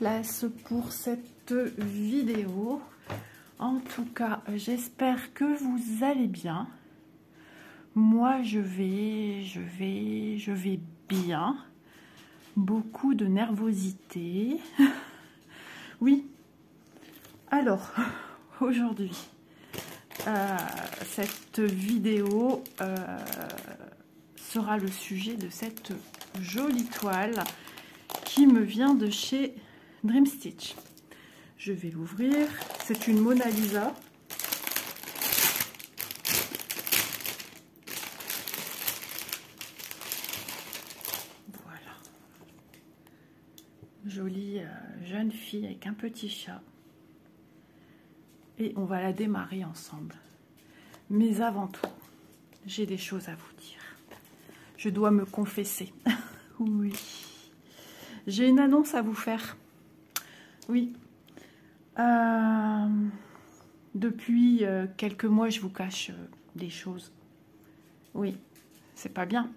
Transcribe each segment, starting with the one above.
place pour cette vidéo. En tout cas, j'espère que vous allez bien. Moi, je vais bien. Beaucoup de nervosité. Oui. Alors, aujourd'hui, cette vidéo sera le sujet de cette jolie toile qui me vient de chez Dream Stitch. Je vais l'ouvrir. C'est une Mona Lisa. Voilà. Jolie jeune fille avec un petit chat. Et on va la démarrer ensemble. Mais avant tout, j'ai des choses à vous dire. Je dois me confesser. Oui. J'ai une annonce à vous faire. Oui. Depuis quelques mois, je vous cache des choses. Oui. C'est pas bien.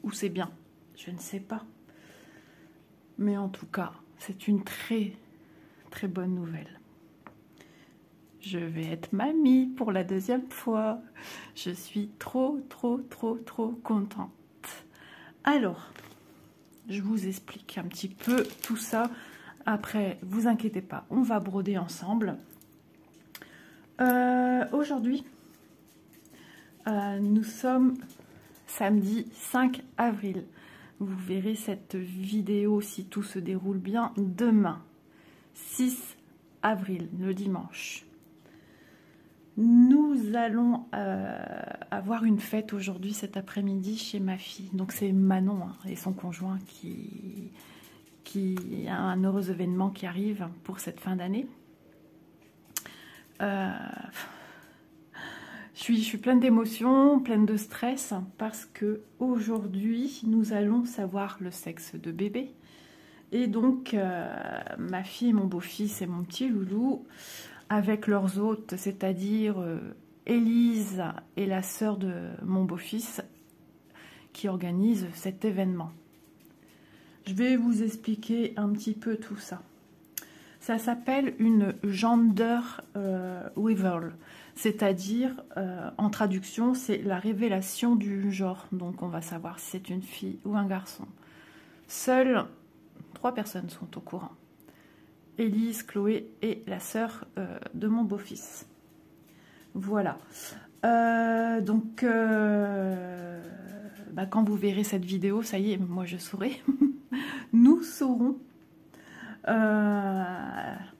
Ou c'est bien. Je ne sais pas. Mais en tout cas, c'est une très, très bonne nouvelle. Je vais être mamie pour la deuxième fois. Je suis trop contente. Alors, je vous explique un petit peu tout ça. Après, vous inquiétez pas, on va broder ensemble. Aujourd'hui, nous sommes samedi 5 avril. Vous verrez cette vidéo, si tout se déroule bien, demain, 6 avril, le dimanche. Nous allons avoir une fête aujourd'hui, cet après-midi, chez ma fille. Donc c'est Manon et son conjoint qui a un heureux événement qui arrive pour cette fin d'année. Je suis pleine d'émotions, pleine de stress, parce que aujourd'hui, nous allons savoir le sexe de bébé. Et donc, ma fille, mon beau-fils et mon petit loulou, avec leurs hôtes, c'est-à-dire Élise et la sœur de mon beau-fils, qui organisent cet événement. Je vais vous expliquer un petit peu tout ça. Ça s'appelle une gender reveal, c'est-à-dire, en traduction, c'est la révélation du genre. Donc, on va savoir si c'est une fille ou un garçon. Seules 3 personnes sont au courant. Élise, Chloé et la sœur de mon beau-fils. Voilà. Donc, quand vous verrez cette vidéo, ça y est, moi je saurai. Nous saurons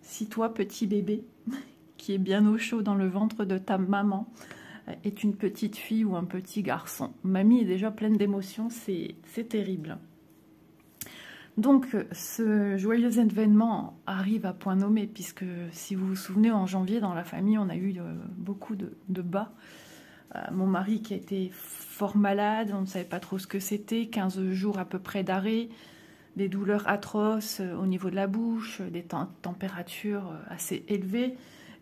si toi, petit bébé, qui est bien au chaud dans le ventre de ta maman, est une petite fille ou un petit garçon. Mamie est déjà pleine d'émotions, c'est terrible. Donc, ce joyeux événement arrive à point nommé, puisque si vous vous souvenez, en janvier, dans la famille, on a eu beaucoup de bas. Mon mari qui a été fort malade, on ne savait pas trop ce que c'était, 15 jours à peu près d'arrêt, des douleurs atroces au niveau de la bouche, des températures assez élevées.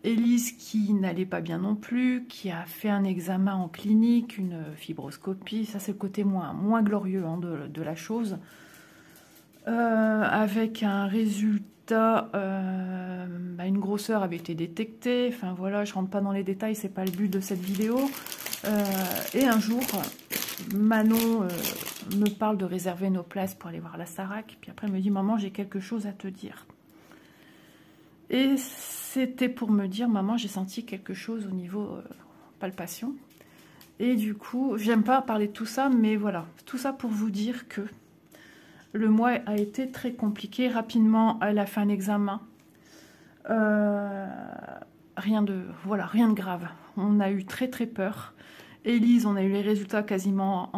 Élise qui n'allait pas bien non plus, qui a fait un examen en clinique, une fibroscopie, ça c'est le côté moins glorieux de la chose. Avec un résultat, une grosseur avait été détectée. Enfin voilà, je rentre pas dans les détails, c'est pas le but de cette vidéo. Et un jour, Manon me parle de réserver nos places pour aller voir la Starac. Puis après, elle me dit, maman, j'ai quelque chose à te dire. Et c'était pour me dire, maman, j'ai senti quelque chose au niveau palpation. Et du coup, j'aime pas parler de tout ça, mais voilà, tout ça pour vous dire que le mois a été très compliqué. Rapidement, elle a fait un examen. Rien de grave. On a eu très peur. Élise, on a eu les résultats quasiment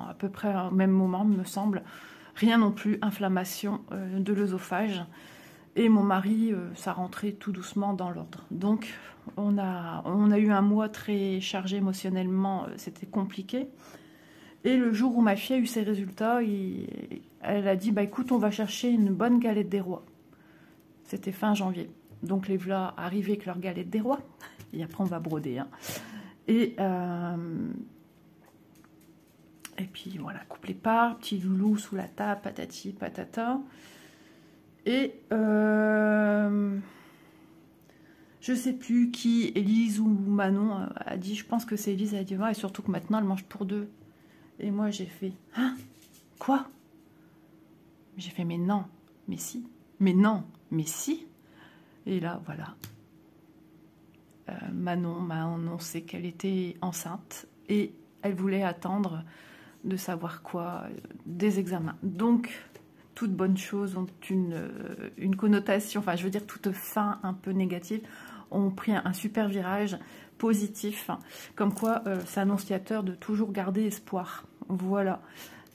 à peu près au même moment, me semble. Rien non plus, inflammation de l'œsophage. Et mon mari, ça rentrait tout doucement dans l'ordre. Donc, on a eu un mois très chargé émotionnellement. C'était compliqué. Et le jour où ma fille a eu ses résultats, elle a dit, écoute, on va chercher une bonne galette des rois. C'était fin janvier. Donc les voilà arrivés avec leur galette des rois. Et après, on va broder. Hein. Et puis voilà, coupe les parts, petit loulou sous la table, patati, patata. Et je sais plus qui, Élise ou Manon a dit, je pense que c'est Élise, elle a dit, ouais, et surtout que maintenant elle mange pour deux. Et moi j'ai fait, hein, quoi? J'ai fait, mais non, mais si, mais non, mais si. Et là, voilà. Manon m'a annoncé qu'elle était enceinte et elle voulait attendre de savoir quoi, des examens. Donc, toutes bonnes choses ont une connotation, enfin je veux dire toute fin un peu négative, ont pris un super virage positif, comme quoi c'est annonciateur de toujours garder espoir. Voilà.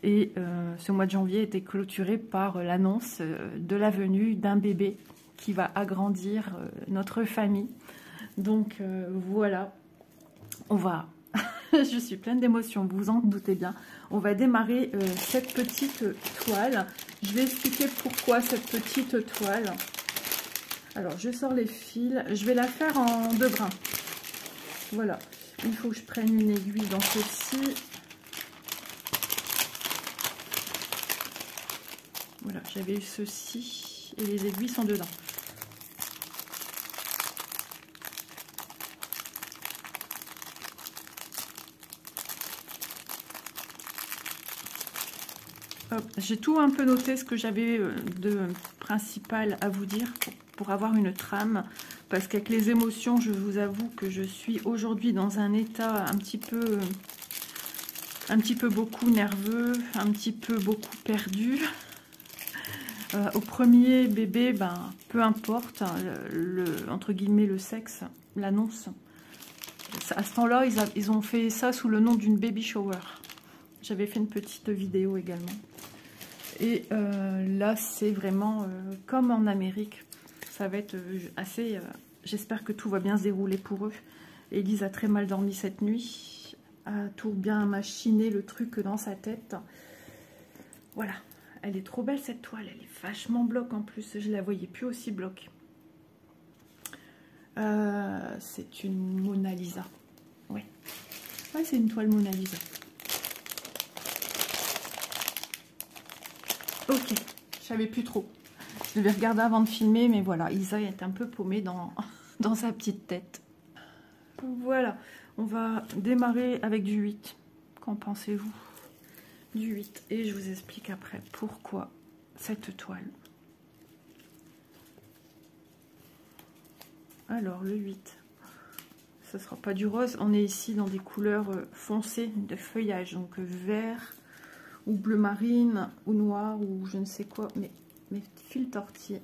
Et ce mois de janvier était clôturé par l'annonce de la venue d'un bébé qui va agrandir notre famille. Donc voilà, on va... Je suis pleine d'émotions, vous vous en doutez bien. On va démarrer cette petite toile. Je vais expliquer pourquoi cette petite toile. Alors, je sors les fils. Je vais la faire en 2 brins. Voilà. Il faut que je prenne une aiguille dans ceci. Voilà, j'avais eu ceci. Et les aiguilles sont dedans. J'ai tout un peu noté ce que j'avais de principal à vous dire pour avoir une trame, parce qu'avec les émotions, je vous avoue que je suis aujourd'hui dans un état un petit peu beaucoup nerveux, un petit peu beaucoup perdu. Au premier bébé, ben, peu importe, hein, entre guillemets le sexe, l'annonce. À ce temps-là, ils ont fait ça sous le nom d'une baby shower. J'avais fait une petite vidéo également. Et là, c'est vraiment comme en Amérique. Ça va être assez... J'espère que tout va bien se dérouler pour eux. Élise a très mal dormi cette nuit. A tout bien machiné le truc dans sa tête. Voilà. Elle est trop belle cette toile. Elle est vachement bloc en plus. Je la voyais plus aussi bloc. C'est une Mona Lisa. Ouais. Ouais, c'est une toile Mona Lisa. Ok, je savais plus trop. Je devais regarder avant de filmer, mais voilà, Isa est un peu paumée dans sa petite tête. Voilà, on va démarrer avec du 8. Qu'en pensez-vous? Du 8. Et je vous explique après pourquoi cette toile. Alors, le 8. Ce ne sera pas du rose. On est ici dans des couleurs foncées de feuillage. Donc, vert ou bleu marine ou noir ou je ne sais quoi. Mais mes fils tortillés.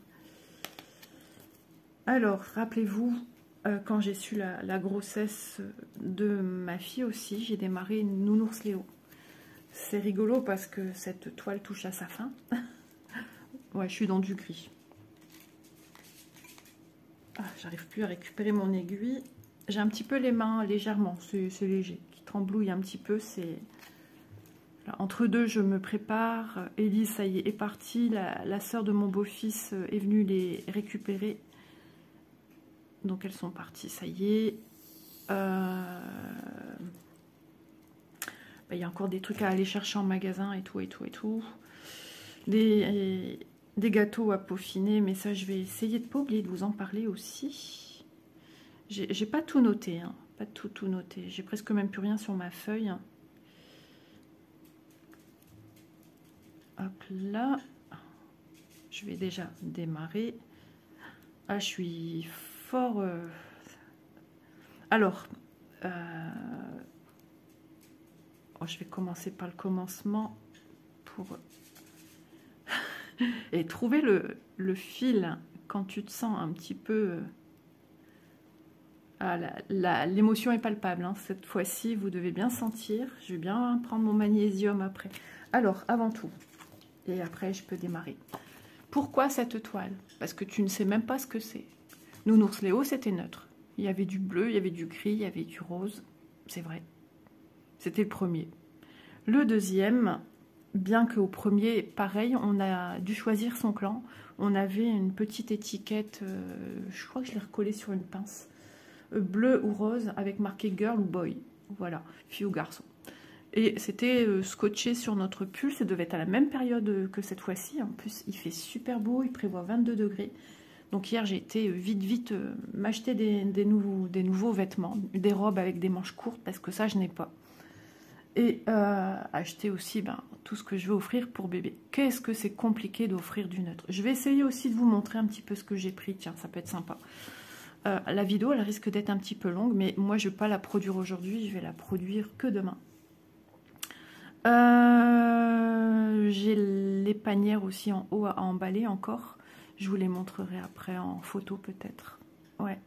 Alors, rappelez-vous, quand j'ai su la grossesse de ma fille aussi, j'ai démarré Nounours Léo. C'est rigolo parce que cette toile touche à sa fin. Ouais, je suis dans du gris. Ah, j'arrive plus à récupérer mon aiguille. J'ai un petit peu les mains légèrement, c'est léger, qui tremblouille un petit peu. C'est entre deux, je me prépare. Élise, ça y est partie. La sœur de mon beau-fils est venue les récupérer. Donc elles sont parties, ça y est. Il y a encore des trucs à aller chercher en magasin et tout, et tout, et tout. Des gâteaux à peaufiner, mais ça, je vais essayer de ne pas oublier de vous en parler aussi. J'ai pas tout noté, hein, pas tout noté. J'ai presque même plus rien sur ma feuille. Hop là. Je vais déjà démarrer. Ah, je suis fort... Alors... je vais commencer par le commencement pour... Et trouver le fil quand tu te sens un petit peu... Ah, l'émotion est palpable, hein. Cette fois-ci, vous devez bien sentir. Je vais bien prendre mon magnésium après. Alors, avant tout, et après je peux démarrer. Pourquoi cette toile? Parce que tu ne sais même pas ce que c'est. Nounours Léo, c'était neutre. Il y avait du bleu, il y avait du gris, il y avait du rose. C'est vrai. C'était le premier. Le deuxième, bien qu'au premier, pareil, on a dû choisir son clan. On avait une petite étiquette, je crois que je l'ai recollée sur une pince, bleu ou rose, avec marqué girl ou boy. Voilà, fille ou garçon. Et c'était scotché sur notre pull. Ça devait être à la même période que cette fois-ci. En plus, il fait super beau. Il prévoit 22 degrés. Donc hier, j'ai été vite m'acheter des nouveaux vêtements. Des robes avec des manches courtes parce que ça, je n'ai pas. Et acheter aussi tout ce que je vais offrir pour bébé. Qu'est-ce que c'est compliqué d'offrir du neutre. Je vais essayer aussi de vous montrer un petit peu ce que j'ai pris. Tiens, ça peut être sympa. La vidéo, elle risque d'être un petit peu longue. Mais moi, je ne vais pas la produire aujourd'hui. Je vais la produire que demain. J'ai les panières aussi en haut à emballer encore. Je vous les montrerai après en photo peut-être. Ouais.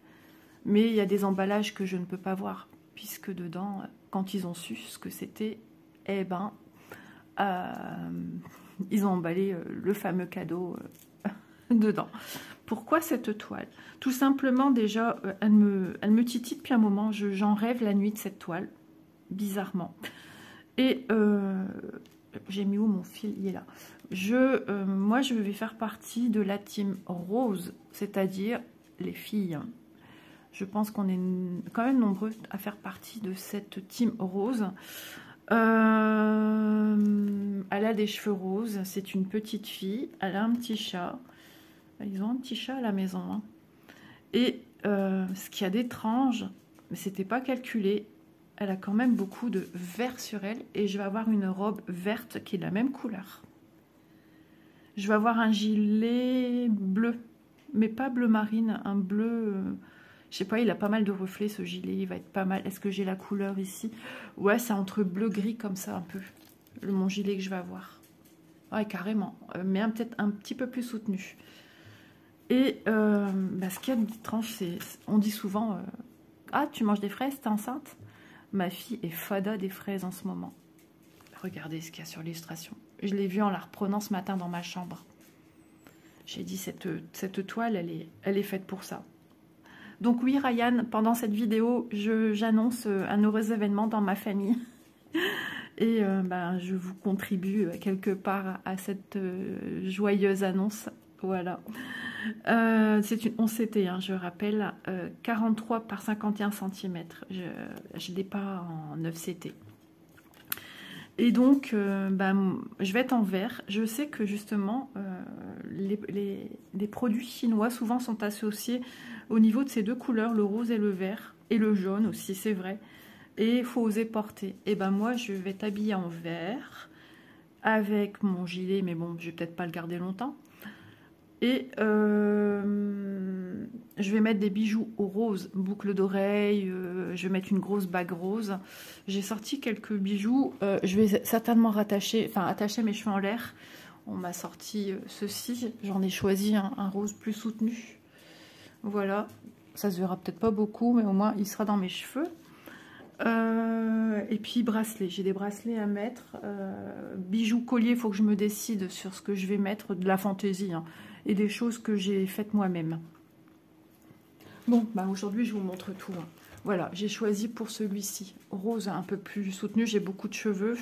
Mais il y a des emballages que je ne peux pas voir. Puisque dedans, quand ils ont su ce que c'était, eh ben, ils ont emballé le fameux cadeau dedans. Pourquoi cette toile? Tout simplement, déjà, elle me titille depuis un moment. J'en rêve la nuit de cette toile, bizarrement. Et j'ai mis où mon fil? Il est là. Moi, je vais faire partie de la team rose, c'est-à-dire les filles. Je pense qu'on est quand même nombreux à faire partie de cette team rose. Elle a des cheveux roses, c'est une petite fille, elle a un petit chat. Ils ont un petit chat à la maison. Hein. Et ce qu'il y a d'étrange, mais c'était pas calculé, elle a quand même beaucoup de vert sur elle. Et je vais avoir une robe verte qui est de la même couleur. Je vais avoir un gilet bleu, mais pas bleu marine, un bleu... je sais pas, il a pas mal de reflets ce gilet, il va être pas mal. Est-ce que j'ai la couleur ici? Ouais, c'est entre bleu-gris comme ça un peu, mon gilet que je vais avoir. Ouais, carrément, mais peut-être un petit peu plus soutenu. Et ce qu'il y a d'étrange, c'est... On dit souvent, ah, tu manges des fraises, t'es enceinte? Ma fille est fada des fraises en ce moment. Regardez ce qu'il y a sur l'illustration. Je l'ai vu en la reprenant ce matin dans ma chambre. J'ai dit, cette toile, elle est faite pour ça. Donc oui, Ryan, pendant cette vidéo, j'annonce un heureux événement dans ma famille. Et je vous contribue quelque part à cette joyeuse annonce. Voilà. C'est une 11 CT, hein, je rappelle, 43 par 51 cm. Je ne l'ai pas en 9 CT. Et donc, je vais être en vert. Je sais que justement, les produits chinois souvent sont associés au niveau de ces deux couleurs, le rose et le vert, et le jaune aussi, c'est vrai. Et il faut oser porter. Et moi, je vais être habillée en vert, avec mon gilet, mais bon, je vais peut-être pas le garder longtemps. Et je vais mettre des bijoux au rose, boucle d'oreille, je vais mettre une grosse bague rose. J'ai sorti quelques bijoux, je vais certainement attacher mes cheveux en l'air. On m'a sorti ceci, j'en ai choisi un rose plus soutenu. Voilà, ça se verra peut-être pas beaucoup, mais au moins il sera dans mes cheveux. Et puis bracelet, j'ai des bracelets à mettre, bijoux, collier, il faut que je me décide sur ce que je vais mettre, de la fantaisie, hein, et des choses que j'ai faites moi-même. Bon, aujourd'hui je vous montre tout. Hein. Voilà, j'ai choisi pour celui-ci, rose un peu plus soutenu, j'ai beaucoup de cheveux.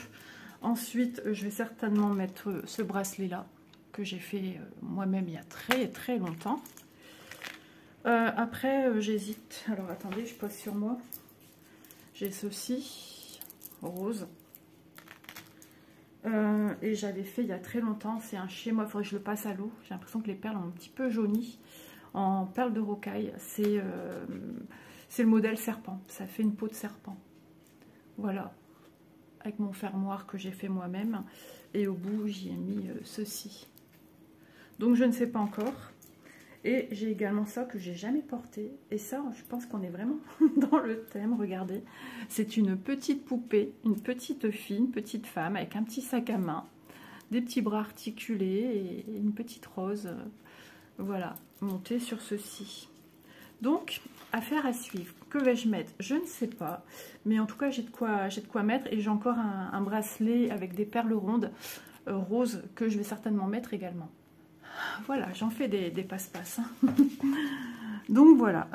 Ensuite, je vais certainement mettre ce bracelet-là, que j'ai fait moi-même il y a très très longtemps. Après, j'hésite, alors attendez, je pose sur moi. J'ai ceci, rose. Et j'avais fait il y a très longtemps, c'est un chez moi, il faudrait que je le passe à l'eau. J'ai l'impression que les perles ont un petit peu jauni. En perles de rocaille, c'est le modèle serpent. Ça fait une peau de serpent. Voilà. Avec mon fermoir que j'ai fait moi-même. Et au bout, j'y ai mis ceci. Donc je ne sais pas encore. Et j'ai également ça que j'ai jamais porté. Et ça, je pense qu'on est vraiment dans le thème. Regardez, c'est une petite poupée, une petite fille, une petite femme avec un petit sac à main, des petits bras articulés et une petite rose. Voilà, montée sur ceci. Donc, affaire à suivre. Que vais-je mettre? Je ne sais pas. Mais en tout cas, j'ai de quoi mettre. Et j'ai encore un bracelet avec des perles rondes roses que je vais certainement mettre également. Voilà, j'en fais des passe-passe. Hein. Donc voilà.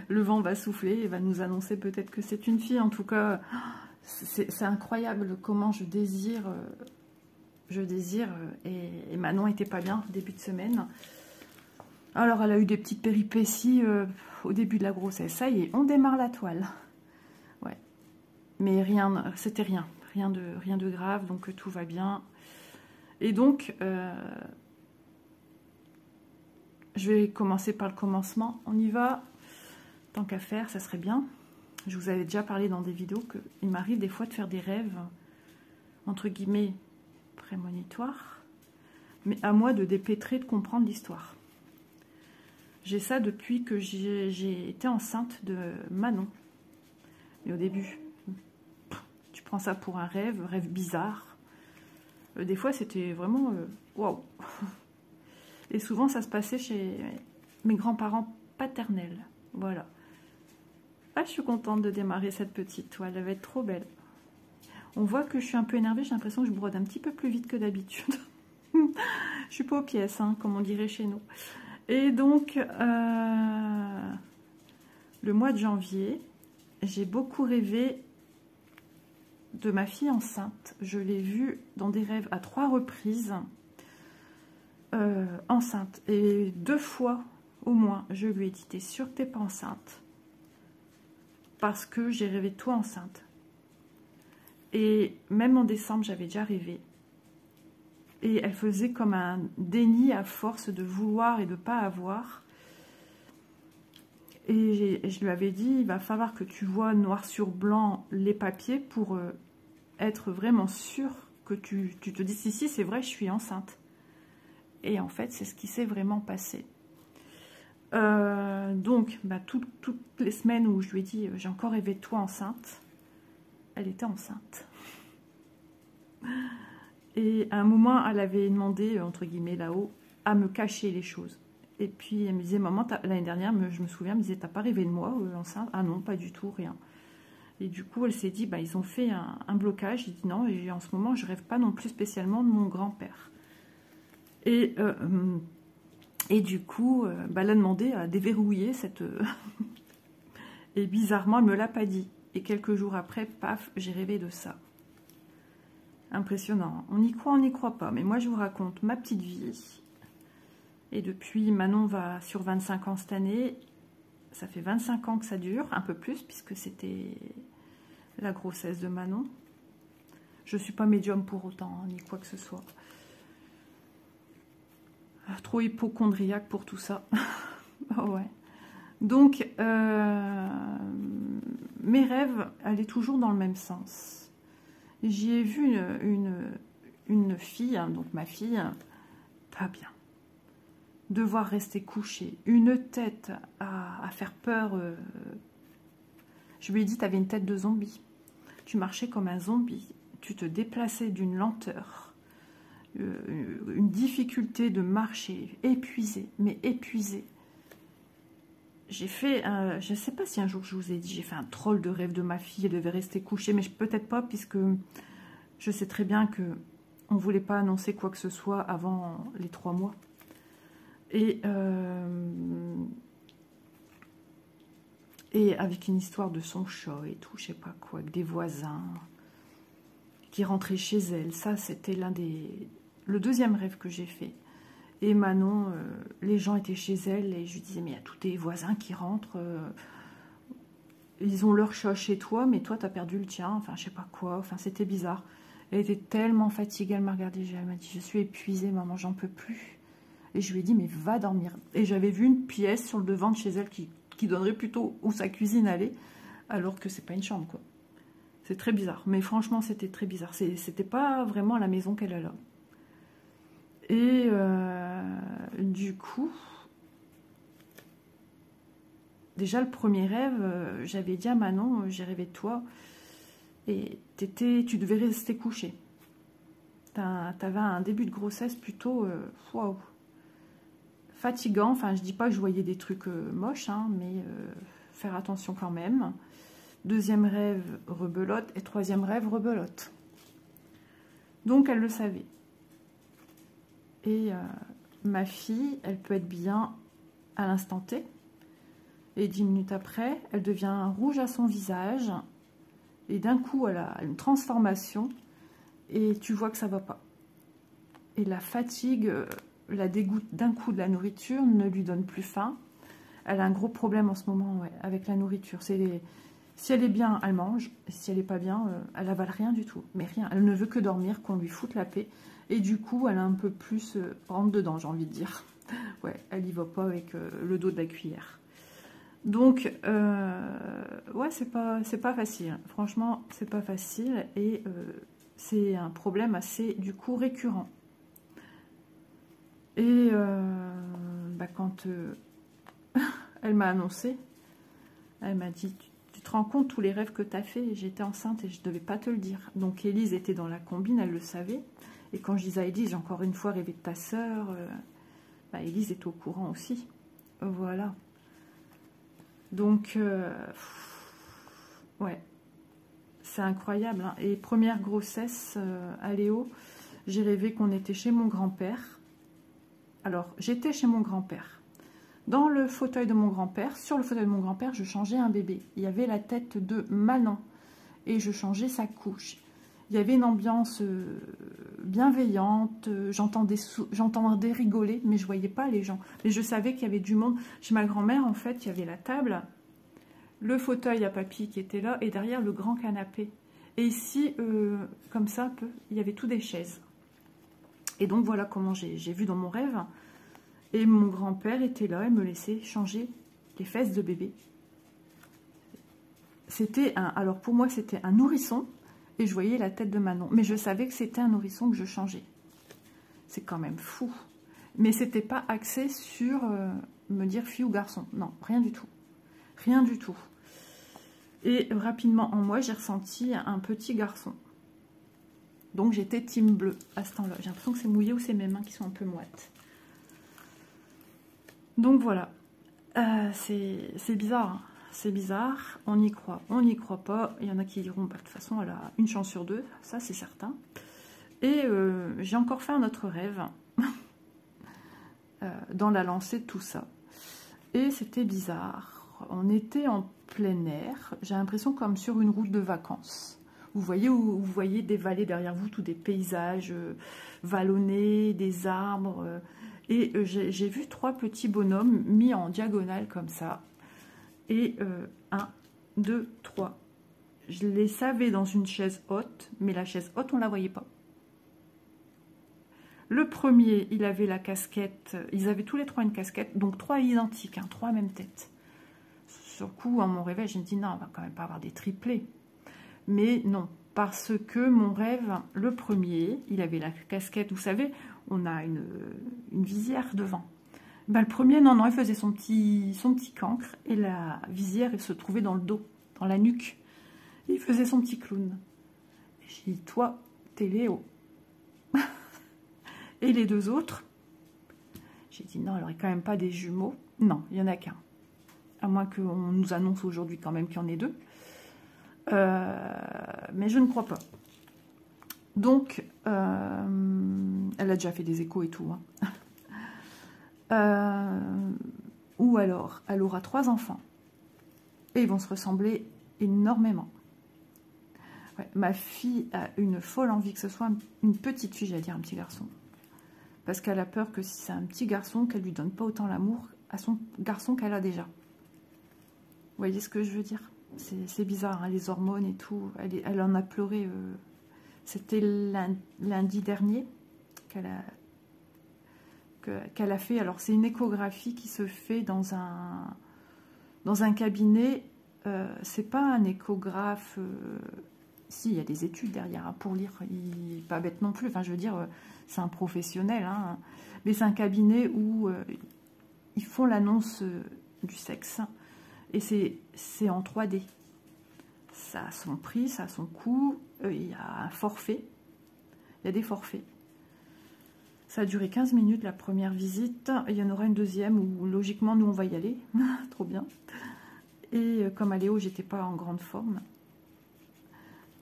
Le vent va souffler et va nous annoncer peut-être que c'est une fille. En tout cas, c'est incroyable comment je désire. Et Manon n'était pas bien début de semaine. Alors elle a eu des petites péripéties au début de la grossesse. Ça y est, on démarre la toile. Ouais, Mais rien, c'était rien de grave, donc tout va bien. Et donc, je vais commencer par le commencement. On y va, tant qu'à faire, ça serait bien. Je vous avais déjà parlé dans des vidéos qu'il m'arrive des fois de faire des rêves, entre guillemets, prémonitoires, mais à moi de dépêtrer, de comprendre l'histoire. J'ai ça depuis que j'ai été enceinte de Manon. Et au début, tu prends ça pour un rêve bizarre. Des fois, c'était vraiment waouh. Et souvent, ça se passait chez mes grands-parents paternels. Voilà. Ah, je suis contente de démarrer cette petite toile. Elle va être trop belle. On voit que je suis un peu énervée. J'ai l'impression que je brode un petit peu plus vite que d'habitude. Je suis pas aux pièces, hein, comme on dirait chez nous. Et donc, le mois de janvier, j'ai beaucoup rêvé de ma fille enceinte. Je l'ai vue dans des rêves à 3 reprises, enceinte. Et 2 fois, au moins, je lui ai dit, t'es sûre que t'es pas enceinte? Parce que j'ai rêvé de toi enceinte. Et même en décembre, j'avais déjà rêvé. Et elle faisait comme un déni à force de vouloir et de ne pas avoir. Et je lui avais dit, il va falloir que tu vois noir sur blanc les papiers pour être vraiment sûr que tu te dis, si, c'est vrai, je suis enceinte. Et en fait, c'est ce qui s'est vraiment passé. Donc, bah, toutes les semaines où je lui ai dit, j'ai encore rêvé de toi enceinte, elle était enceinte. Et à un moment, elle avait demandé, entre guillemets, là-haut, à me cacher les choses. Et puis, elle me disait, maman, l'année dernière, je me souviens, elle me disait, t'as pas rêvé de moi, enceinte? Ah non, pas du tout, rien. Et du coup, elle s'est dit, bah, ils ont fait un blocage. J'ai dit non, et en ce moment, je rêve pas non plus spécialement de mon grand-père. Et du coup, bah, elle a demandé à déverrouiller cette... et bizarrement, elle me l'a pas dit. Et quelques jours après, paf, j'ai rêvé de ça. Impressionnant. On y croit, on n'y croit pas. Mais moi, je vous raconte ma petite vie. Et depuis, Manon va sur 25 ans cette année. Ça fait 25 ans que ça dure, un peu plus, puisque c'était la grossesse de Manon. Je ne suis pas médium pour autant, hein, ni quoi que ce soit. Trop hypochondriaque pour tout ça. Oh ouais. Donc, mes rêves allaient toujours dans le même sens. J'y ai vu une fille, hein, donc ma fille, pas bien. Devoir rester couchée, une tête à faire peur. Je lui ai dit, tu avais une tête de zombie. Tu marchais comme un zombie. Tu te déplaçais d'une lenteur. Une difficulté de marcher. Épuisée, mais épuisée. J'ai fait, je ne sais pas si un jour je vous ai dit, j'ai fait un troll de rêve de ma fille. Elle devait rester couchée, mais peut-être pas, puisque je sais très bien qu'on ne voulait pas annoncer quoi que ce soit avant les 3 mois. Et avec une histoire de son chat et tout, je sais pas quoi, avec des voisins qui rentraient chez elle. Ça, c'était le deuxième rêve que j'ai fait. Et Manon, les gens étaient chez elle et je lui disais, mais il y a tous tes voisins qui rentrent. Ils ont leur chat chez toi, mais toi, tu as perdu le tien. Enfin, je sais pas quoi. Enfin, c'était bizarre. Elle était tellement fatiguée, elle m'a regardée. Elle m'a dit, je suis épuisée, maman, j'en peux plus. Et je lui ai dit, mais va dormir. Et j'avais vu une pièce sur le devant de chez elle qui donnerait plutôt où sa cuisine allait, alors que c'est pas une chambre, quoi. C'est très bizarre. Mais franchement, c'était très bizarre. C'était pas vraiment la maison qu'elle a là. Et du coup, déjà le premier rêve, j'avais dit à Manon, j'ai rêvé de toi, et tu devais rester couché. T'avais un début de grossesse plutôt, waouh, fatigant. Enfin, je dis pas que je voyais des trucs moches, hein, mais faire attention quand même. Deuxième rêve, rebelote, et troisième rêve, rebelote. Donc, elle le savait. Et ma fille, elle peut être bien à l'instant T. Et 10 minutes après, elle devient rouge à son visage. Et d'un coup, elle a une transformation. Et tu vois que ça ne va pas. Et la fatigue, la dégoûte d'un coup de la nourriture ne lui donne plus faim. Elle a un gros problème en ce moment, ouais, avec la nourriture. Si elle est bien, elle mange. Si elle n'est pas bien, elle avale rien du tout. Mais rien. Elle ne veut que dormir, qu'on lui foute la paix. Et du coup, elle a un peu plus rentre dedans, j'ai envie de dire. Ouais, elle y va pas avec le dos de la cuillère. Donc, ouais, c'est pas facile. Franchement, c'est pas facile. Et c'est un problème assez, du coup, récurrent. Et quand elle m'a annoncé, elle m'a dit, tu te rends compte tous les rêves que tu as fait? J'étais enceinte et je ne devais pas te le dire. Donc Élise était dans la combine, elle le savait. Et quand je disais à Élise, j'ai encore une fois rêvé de ta sœur, Élise est au courant aussi. Voilà. Donc, ouais, c'est incroyable. Hein. Et première grossesse à Léo, j'ai rêvé qu'on était chez mon grand-père. Alors, j'étais chez mon grand-père. Dans le fauteuil de mon grand-père, sur le fauteuil de mon grand-père, je changeais un bébé. Il y avait la tête de Manon et je changeais sa couche. Il y avait une ambiance bienveillante, j'entendais rigoler, mais je ne voyais pas les gens. Mais je savais qu'il y avait du monde. Chez ma grand-mère, en fait, il y avait la table, le fauteuil à papy qui était là, et derrière le grand canapé. Et ici, comme ça, il y avait tout des chaises. Et donc, voilà comment j'ai vu dans mon rêve. Et mon grand-père était là, il me laissait changer les fesses de bébé. Alors pour moi, c'était un nourrisson. Et je voyais la tête de Manon. Mais je savais que c'était un nourrisson que je changeais. C'est quand même fou. Mais c'était pas axé sur me dire fille ou garçon. Non, rien du tout. Rien du tout. Et rapidement, en moi, j'ai ressenti un petit garçon. Donc j'étais team bleu à ce temps-là. J'ai l'impression que c'est mouillé ou c'est mes mains qui sont un peu moites. Donc voilà. C'est bizarre. Hein. C'est bizarre, on y croit, on n'y croit pas. Il y en a qui diront, de toute façon, elle a une chance sur deux, ça c'est certain. Et j'ai encore fait un autre rêve dans la lancée de tout ça. Et c'était bizarre. On était en plein air, j'ai l'impression comme sur une route de vacances. Vous voyez des vallées derrière vous, tous des paysages vallonnés, des arbres. Et j'ai vu 3 petits bonhommes mis en diagonale comme ça. Et 1, 2, 3. Je les savais dans une chaise haute, mais la chaise haute, on ne la voyait pas. Le premier, il avait la casquette, ils avaient tous les 3 une casquette, donc 3 identiques, 3 mêmes têtes. Sur le coup, à mon réveil, je me dis non, on va quand même pas avoir des triplés. Mais non, parce que mon rêve, le premier, il avait la casquette, vous savez, on a une visière devant. Le premier, non, il faisait son petit cancre et la visière, elle se trouvait dans le dos, dans la nuque. Il faisait son petit clown. J'ai dit, toi, t'es Léo. Et les 2 autres, j'ai dit, non, elle n'aurait quand même pas des jumeaux. Non, il n'y en a qu'un. À moins qu'on nous annonce aujourd'hui quand même qu'il y en ait 2. Mais je ne crois pas. Donc, elle a déjà fait des échos et tout, hein. Ou alors, elle aura 3 enfants. Et ils vont se ressembler énormément. Ouais, ma fille a une folle envie que ce soit une petite fille, j'allais dire un petit garçon. Parce qu'elle a peur que si c'est un petit garçon, qu'elle lui donne pas autant l'amour à son garçon qu'elle a déjà. Vous voyez ce que je veux dire? C'est bizarre, hein, les hormones et tout. Elle en a pleuré. C'était lundi dernier qu'elle a fait. Alors, c'est une échographie qui se fait dans un cabinet. C'est pas un échographe. Si, il y a des études derrière pour lire. Il n'est pas bête non plus. Enfin, je veux dire, c'est un professionnel. Hein. Mais c'est un cabinet où ils font l'annonce du sexe. Et c'est en 3D. Ça a son prix, ça a son coût. Il y a un forfait. Il y a des forfaits. Ça a duré 15 minutes la première visite. Il y en aura une deuxième où logiquement nous on va y aller. Trop bien. Et comme à Léo, j'étais pas en grande forme.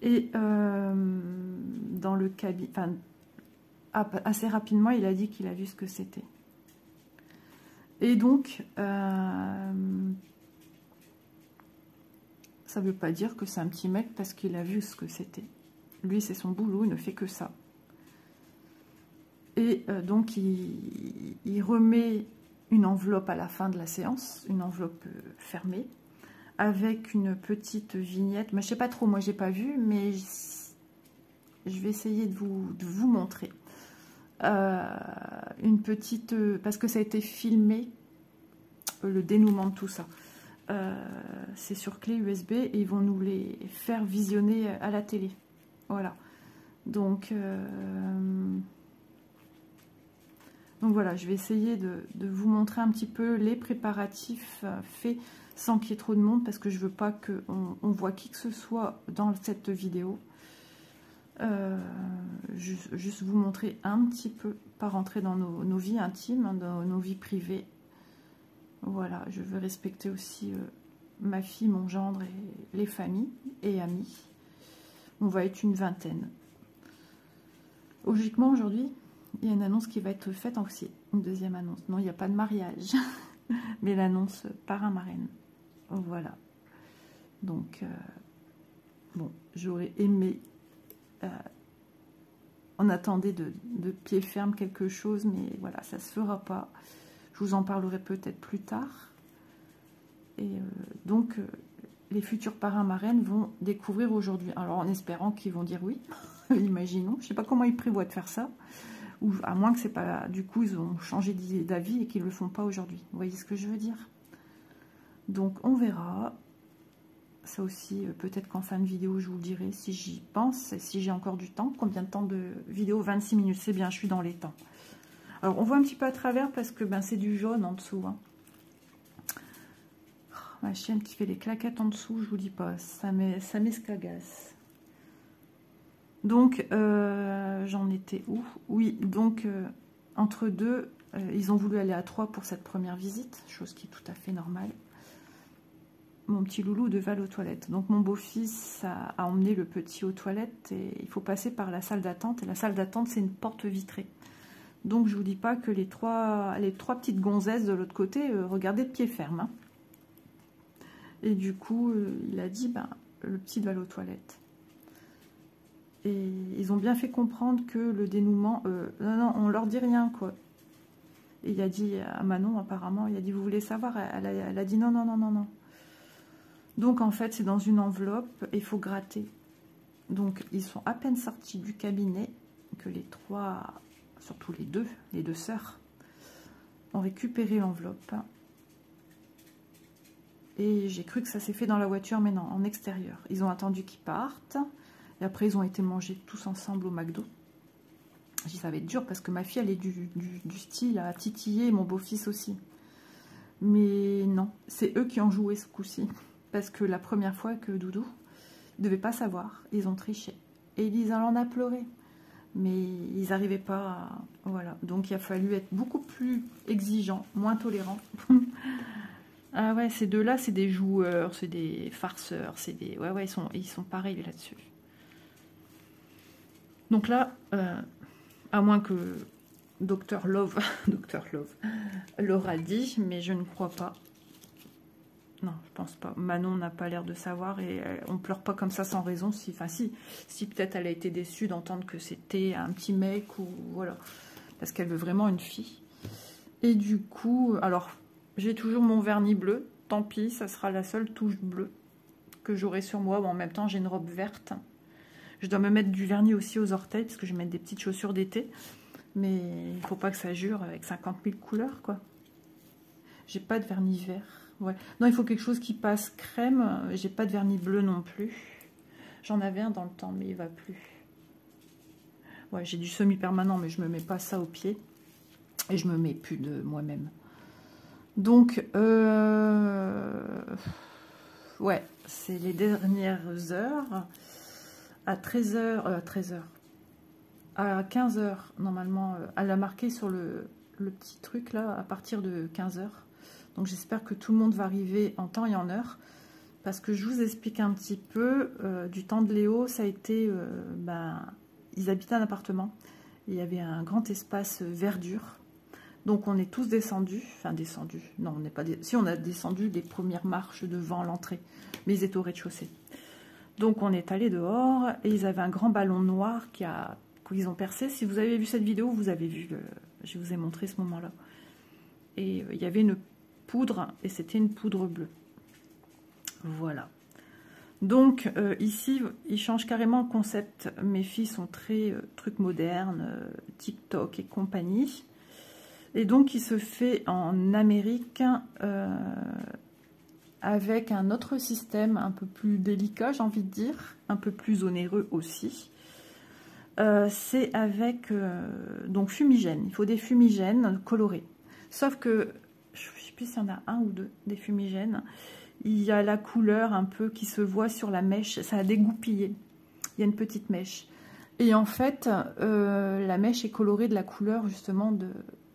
Et dans le cabinet, enfin, assez rapidement, il a dit qu'il a vu ce que c'était. Et donc, ça veut pas dire que c'est un petit mec parce qu'il a vu ce que c'était. Lui, c'est son boulot, il ne fait que ça. Et donc, il remet une enveloppe à la fin de la séance, une enveloppe fermée, avec une petite vignette. Mais je sais pas trop, moi j'ai pas vu, mais je vais essayer de vous montrer. Une petite... parce que ça a été filmé, le dénouement de tout ça. C'est sur clé USB et ils vont nous les faire visionner à la télé. Voilà. Donc voilà, je vais essayer de vous montrer un petit peu les préparatifs faits sans qu'il y ait trop de monde, parce que je veux pas qu'on voit qui que ce soit dans cette vidéo. Juste vous montrer un petit peu, pas rentrer dans nos vies intimes, dans nos vies privées. Voilà, je veux respecter aussi ma fille, mon gendre et les familles et amis. On va être une vingtaine. Logiquement, aujourd'hui, il y a une annonce qui va être faite aussi. Une deuxième annonce. Non, il n'y a pas de mariage. Mais l'annonce parrain-marraine. Voilà. Donc, bon, j'aurais aimé... on attendait de pied ferme quelque chose, mais voilà, ça ne se fera pas. Je vous en parlerai peut-être plus tard. Et donc, les futurs parrains-marraines vont découvrir aujourd'hui. Alors, en espérant qu'ils vont dire oui, imaginons. Je ne sais pas comment ils prévoient de faire ça. Ou à moins que c'est pas... Du coup, ils ont changé d'avis et qu'ils ne le font pas aujourd'hui. Vous voyez ce que je veux dire? Donc, on verra. Ça aussi, peut-être qu'en fin de vidéo, je vous le dirai si j'y pense, et si j'ai encore du temps. Combien de temps de vidéo? 26 minutes, c'est bien, je suis dans les temps. Alors, on voit un petit peu à travers parce que ben, c'est du jaune en dessous. Hein. Oh, ma chienne qui fait les claquettes en dessous, je vous dis pas, ça m'escagasse. Donc, j'en étais où? Oui, donc, entre deux, ils ont voulu aller à 3 pour cette première visite, chose qui est tout à fait normale. Mon petit loulou devait aller aux toilettes. Donc, mon beau-fils a emmené le petit aux toilettes et il faut passer par la salle d'attente. Et la salle d'attente, c'est une porte vitrée. Donc, je vous dis pas que les trois petites gonzesses de l'autre côté regardaient de pied ferme. Hein. Et du coup, il a dit, ben, le petit doit aller aux toilettes. Et ils ont bien fait comprendre que le dénouement... non, non, on leur dit rien, quoi. Et il a dit à Manon, apparemment, il a dit, vous voulez savoir? Elle a dit non, non, non, non, non. Donc, en fait, c'est dans une enveloppe et il faut gratter. Donc, ils sont à peine sortis du cabinet que les trois, surtout les deux sœurs, ont récupéré l'enveloppe. Et j'ai cru que ça s'est fait dans la voiture, mais non, en extérieur. Ils ont attendu qu'ils partent. Et après, ils ont été manger tous ensemble au McDo. J'ai dit, ça va être dur parce que ma fille, elle est du style à titiller, et mon beau-fils aussi. Mais non, c'est eux qui ont joué ce coup-ci. Parce que la première fois que Doudou ne devait pas savoir, ils ont triché. Et ils disent, elle en a pleuré. Mais ils n'arrivaient pas à... Voilà. Donc, il a fallu être beaucoup plus exigeant, moins tolérant. Ah ouais, ces deux-là, c'est des joueurs, c'est des farceurs, c'est des... Ouais, ils sont pareils là-dessus. Donc là, à moins que Dr Love, Dr Love l'aura dit, mais je ne crois pas. Non, je pense pas. Manon n'a pas l'air de savoir et on pleure pas comme ça sans raison. Enfin, si peut-être elle a été déçue d'entendre que c'était un petit mec ou voilà, parce qu'elle veut vraiment une fille. Et du coup, alors j'ai toujours mon vernis bleu. Tant pis, ça sera la seule touche bleue que j'aurai sur moi. Bon, en même temps, j'ai une robe verte. Je dois me mettre du vernis aussi aux orteils parce que je vais mettre des petites chaussures d'été. Mais il ne faut pas que ça jure avec 50 000 couleurs, quoi. J'ai pas de vernis vert. Ouais. Non, il faut quelque chose qui passe crème. J'ai pas de vernis bleu non plus. J'en avais un dans le temps, mais il va plus. Ouais, j'ai du semi-permanent, mais je me mets pas ça aux pieds. Et je me mets plus de moi-même. Donc, ouais, c'est les dernières heures. À 13h, à 15h, normalement, elle a marqué sur le petit truc là, à partir de 15h. Donc j'espère que tout le monde va arriver en temps et en heure. Parce que je vous explique un petit peu, du temps de Léo, ça a été, ils habitaient un appartement. Il y avait un grand espace verdure. Donc on est tous descendus, enfin descendus, non on n'est pas, si on a descendu les premières marches devant l'entrée, mais ils étaient au rez-de-chaussée. Donc on est allé dehors et ils avaient un grand ballon noir qu'ils ont percé. Si vous avez vu cette vidéo, vous avez vu, je vous ai montré ce moment-là. Et il y avait une poudre et c'était une poudre bleue. Voilà. Donc ici, il change carrément le concept. Mes filles sont très trucs modernes, TikTok et compagnie. Et donc il se fait en Amérique avec un autre système un peu plus délicat, j'ai envie de dire, un peu plus onéreux aussi. C'est avec donc fumigène. Il faut des fumigènes colorés. Sauf que, je ne sais plus s'il y en a un ou deux, des fumigènes. Il y a la couleur un peu qui se voit sur la mèche. Ça a dégoupillé. Il y a une petite mèche. Et en fait, la mèche est colorée de la couleur, justement, de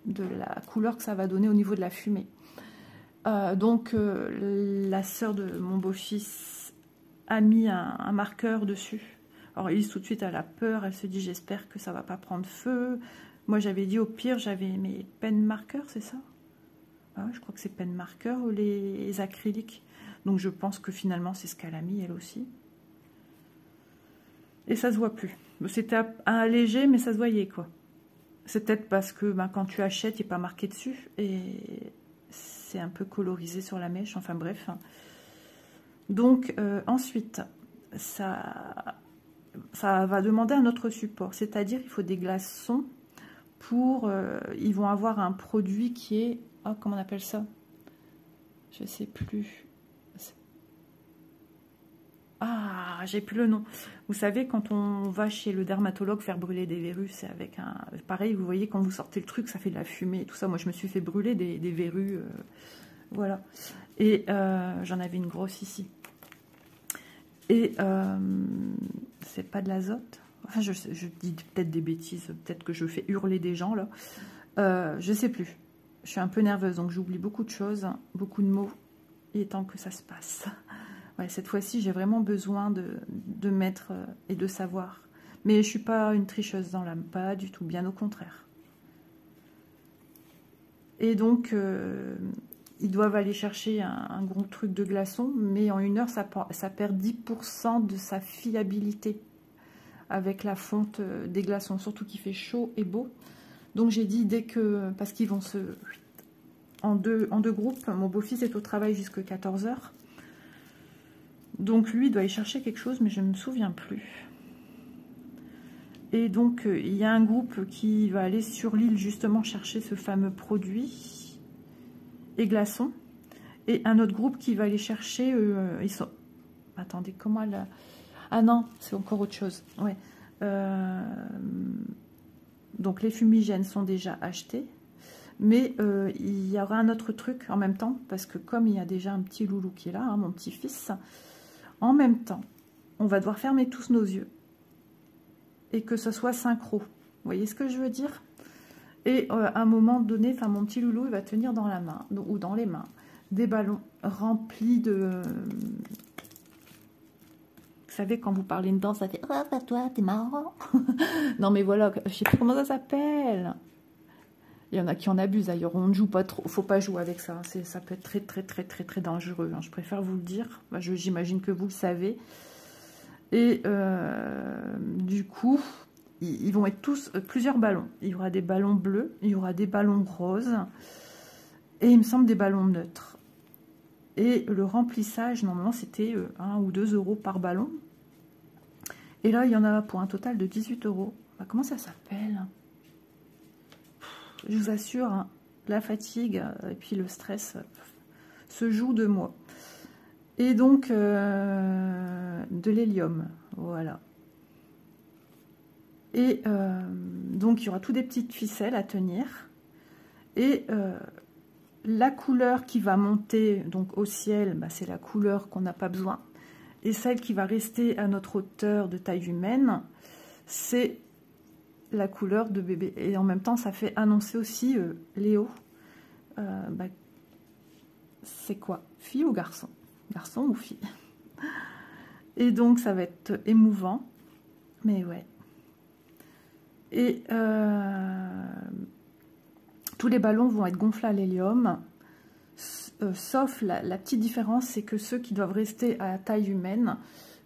la couleur que ça va donner au niveau de la fumée. Donc, la sœur de mon beau-fils a mis un marqueur dessus. Alors, Elise, tout de suite, elle a peur. Elle se dit, j'espère que ça va pas prendre feu. Moi, j'avais dit, au pire, j'avais mes pen marqueurs, c'est ça? Ah, je crois que c'est pen marqueur ou les acryliques. Donc, je pense que finalement, c'est ce qu'elle a mis, elle aussi. Et ça se voit plus. C'était un léger, mais ça se voyait, quoi. C'est peut-être parce que quand tu achètes, il n'est pas marqué dessus. Et c'est un peu colorisé sur la mèche. Enfin, bref. Donc, ensuite, ça va demander un autre support. C'est-à-dire, il faut des glaçons pour... ils vont avoir un produit qui est... Oh, comment on appelle ça? Je sais plus. Ah, j'ai plus le nom. Vous savez, quand on va chez le dermatologue faire brûler des verrues, c'est avec un... Pareil, vous voyez, quand vous sortez le truc, ça fait de la fumée et tout ça. Moi, je me suis fait brûler des verrues. Voilà. Et j'en avais une grosse ici. Et c'est pas de l'azote. Enfin, je dis peut-être des bêtises. Peut-être que je fais hurler des gens, là. Je sais plus. Je suis un peu nerveuse, donc j'oublie beaucoup de choses, beaucoup de mots. Il est temps que ça se passe. Ouais, cette fois-ci, j'ai vraiment besoin de mettre et de savoir. Mais je ne suis pas une tricheuse dans l'âme, pas du tout, bien au contraire. Et donc, ils doivent aller chercher un gros truc de glaçon, mais en 1 heure, ça perd 10% de sa fiabilité avec la fonte des glaçons, surtout qu'il fait chaud et beau. Donc j'ai dit, dès que... Parce qu'ils vont se... En deux groupes, mon beau-fils est au travail jusqu'à 14 h. Donc lui, il doit aller chercher quelque chose, mais je ne me souviens plus. Et donc, il y a un groupe qui va aller sur l'île, justement, chercher ce fameux produit et glaçons. Et un autre groupe qui va aller chercher... ils sont... Attendez, comment elle... Ah non, c'est encore autre chose. Ouais. Donc, les fumigènes sont déjà achetés. Mais il y aura un autre truc en même temps, parce que comme il y a déjà un petit loulou qui est là, hein, mon petit-fils, en même temps, on va devoir fermer tous nos yeux et que ce soit synchro. Vous voyez ce que je veux dire? Et à un moment donné, enfin mon petit loulou, il va tenir dans la main ou dans les mains des ballons remplis de... Vous savez, quand vous parlez dedans, ça fait « Oh, toi, t'es marrant !» Non mais voilà, je sais plus comment ça s'appelle. Il y en a qui en abusent d'ailleurs, on ne joue pas trop, faut pas jouer avec ça, ça peut être très dangereux, hein. Je préfère vous le dire, j'imagine que vous le savez. Et du coup, ils vont être tous plusieurs ballons. Il y aura des ballons bleus, il y aura des ballons roses, et il me semble des ballons neutres. Et le remplissage, normalement, c'était 1 ou 2 € par ballon. Et là, il y en a pour un total de 18 €. Comment ça s'appelle ? Je vous assure, hein, la fatigue et puis le stress se jouent de moi. Et donc, de l'hélium, voilà. Et donc, il y aura tout des petites ficelles à tenir. Et la couleur qui va monter donc au ciel, bah, c'est la couleur qu'on n'a pas besoin. Et celle qui va rester à notre hauteur de taille humaine, c'est la couleur de bébé. Et en même temps, ça fait annoncer aussi Léo. Bah, c'est quoi? Fille ou garçon? Garçon ou fille? Et donc, ça va être émouvant. Mais ouais. Et tous les ballons vont être gonflés à l'hélium. Sauf la petite différence, c'est que ceux qui doivent rester à taille humaine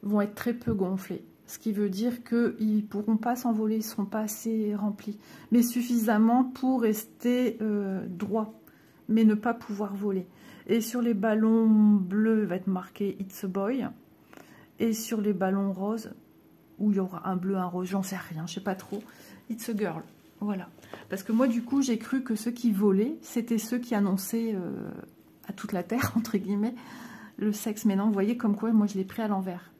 vont être très peu gonflés. Ce qui veut dire qu'ils ne pourront pas s'envoler, ils ne seront pas assez remplis. Mais suffisamment pour rester droit, mais ne pas pouvoir voler. Et sur les ballons bleus, il va être marqué It's a Boy. Et sur les ballons roses, où il y aura un bleu, un rose, j'en sais rien, je sais pas trop. It's a Girl. Voilà. Parce que moi, du coup, j'ai cru que ceux qui volaient, c'était ceux qui annonçaient à toute la Terre, entre guillemets, le sexe. Mais non, vous voyez, comme quoi, moi, je l'ai pris à l'envers.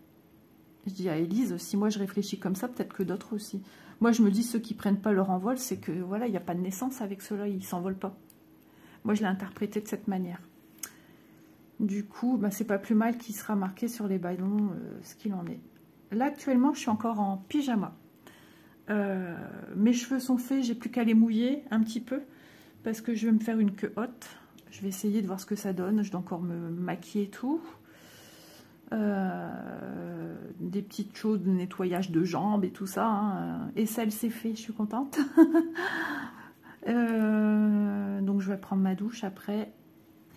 Je dis à Élise, si moi, je réfléchis comme ça, peut-être que d'autres aussi. Moi, je me dis, ceux qui prennent pas leur envol, c'est que, voilà, il n'y a pas de naissance avec ceux-là, ils s'envolent pas. Moi, je l'ai interprété de cette manière. Du coup, bah, c'est pas plus mal qu'il sera marqué sur les ballons ce qu'il en est. Là, actuellement, je suis encore en pyjama. Mes cheveux sont faits, j'ai plus qu'à les mouiller un petit peu parce que je vais me faire une queue haute. Je vais essayer de voir ce que ça donne. Je dois encore me maquiller et tout. Des petites choses de nettoyage de jambes et tout ça. Hein. Et ça, c'est fait, je suis contente. Donc, je vais prendre ma douche après.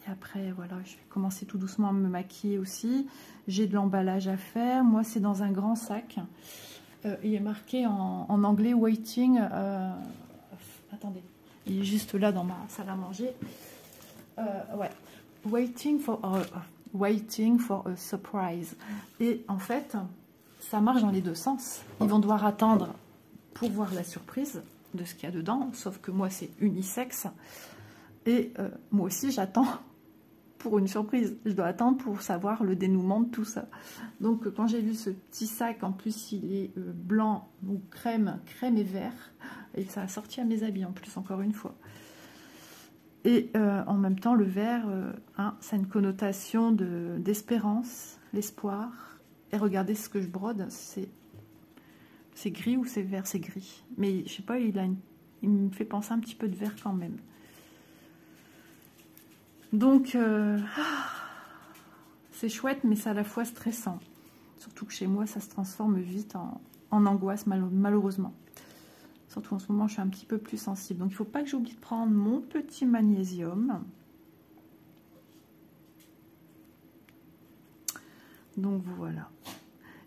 Et après, voilà, je vais commencer tout doucement à me maquiller aussi. J'ai de l'emballage à faire. Moi, c'est dans un grand sac. Il est marqué en anglais waiting. Attendez, il est juste là dans ma salle à manger. Ouais, waiting for a surprise. Et en fait, ça marche dans les deux sens. Ils vont devoir attendre pour voir la surprise de ce qu'il y a dedans. Sauf que moi, c'est unisexe. Et moi aussi, j'attends pour une surprise. Je dois attendre pour savoir le dénouement de tout ça. Donc, quand j'ai vu ce petit sac, en plus, il est blanc ou crème et vert. Et ça a sorti à mes habits, en plus, encore une fois. Et en même temps, le vert, hein, ça a une connotation d'espérance, l'espoir. Et regardez ce que je brode, c'est gris ou c'est vert? C'est gris. Mais, je sais pas, il me fait penser un petit peu de vert quand même. Donc, c'est chouette, mais c'est à la fois stressant. Surtout que chez moi, ça se transforme vite en angoisse, malheureusement. Surtout en ce moment, je suis un petit peu plus sensible. Donc, il ne faut pas que j'oublie de prendre mon petit magnésium. Donc, voilà.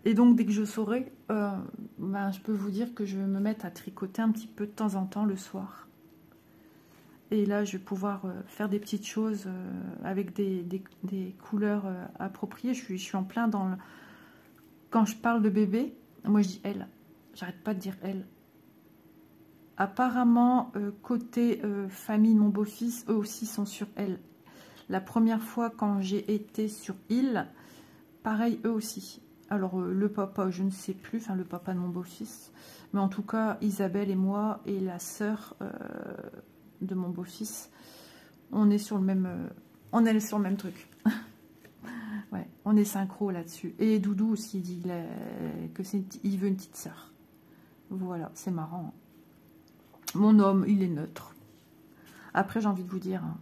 Et donc, dès que je saurai, ben, je peux vous dire que je vais me mettre à tricoter un petit peu de temps en temps le soir. Et là, je vais pouvoir faire des petites choses avec des couleurs appropriées. Je suis en plein dans le... Quand je parle de bébé, moi je dis elle. J'arrête pas de dire elle. Apparemment, côté famille de mon beau-fils, eux aussi sont sur elle. La première fois quand j'ai été sur il, pareil, eux aussi. Alors, le papa, je ne sais plus, enfin le papa de mon beau-fils. Mais en tout cas, Isabelle et moi et la sœur... de mon beau-fils, on est sur le même truc. Ouais, on est synchro là-dessus. Et Doudou aussi dit qu'il veut une petite sœur. Voilà, c'est marrant. Mon homme, il est neutre. Après, j'ai envie de vous dire, hein,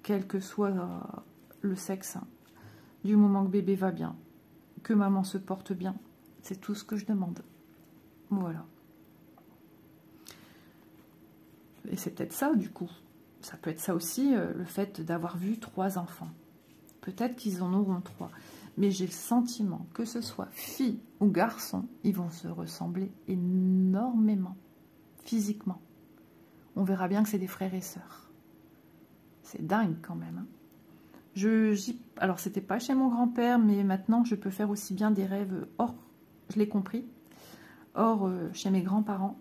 quel que soit le sexe, hein, du moment que bébé va bien, que maman se porte bien, c'est tout ce que je demande. Voilà. Et c'est peut-être ça, du coup. Ça peut être ça aussi, le fait d'avoir vu 3 enfants. Peut-être qu'ils en auront 3. Mais j'ai le sentiment que ce soit fille ou garçon, ils vont se ressembler énormément, physiquement. On verra bien que c'est des frères et sœurs. C'est dingue quand même. Hein. Alors, c'était pas chez mon grand-père, mais maintenant, je peux faire aussi bien des rêves hors, je l'ai compris, hors chez mes grands-parents,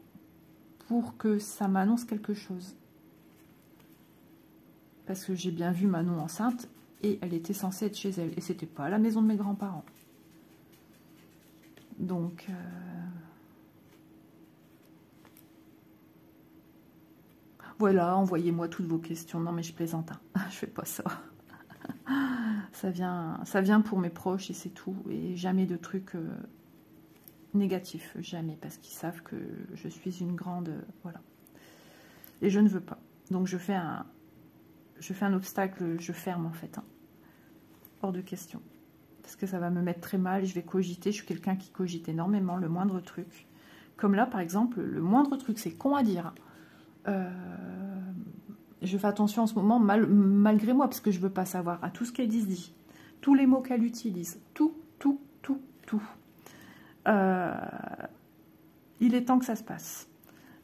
pour que ça m'annonce quelque chose. Parce que j'ai bien vu Manon enceinte et elle était censée être chez elle. Et c'était pas à la maison de mes grands-parents. Donc... voilà, envoyez-moi toutes vos questions. Non mais je plaisante, hein. Je fais pas ça. Ça vient pour mes proches et c'est tout. Et jamais de trucs... négatif, jamais, parce qu'ils savent que je suis une grande... voilà. Et je ne veux pas. Donc je fais un obstacle, je ferme en fait. Hein. Hors de question. Parce que ça va me mettre très mal, je vais cogiter, je suis quelqu'un qui cogite énormément, le moindre truc. Comme là, par exemple, le moindre truc, c'est con à dire. Je fais attention en ce moment, malgré moi, parce que je ne veux pas savoir à tout ce qu'elle dit. Tous les mots qu'elle utilise. Tout. Il est temps que ça se passe.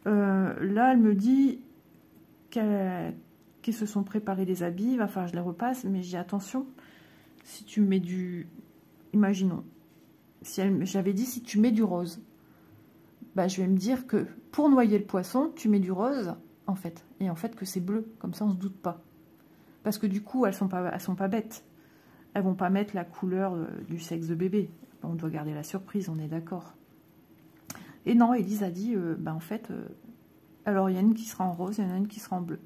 Là, elle me dit qu'elle qui se sont préparés des habits, il va falloir que je les repasse, mais j'ai attention, si tu mets du... Imaginons, si j'avais dit si tu mets du rose, bah, je vais me dire que pour noyer le poisson, tu mets du rose, en fait, et en fait que c'est bleu, comme ça on se doute pas. Parce que du coup, elles sont pas bêtes. Elles vont pas mettre la couleur du sexe de bébé. On doit garder la surprise, on est d'accord. Et non, Élise a dit, bah en fait, alors il y en a une qui sera en rose, il y en a une qui sera en bleu.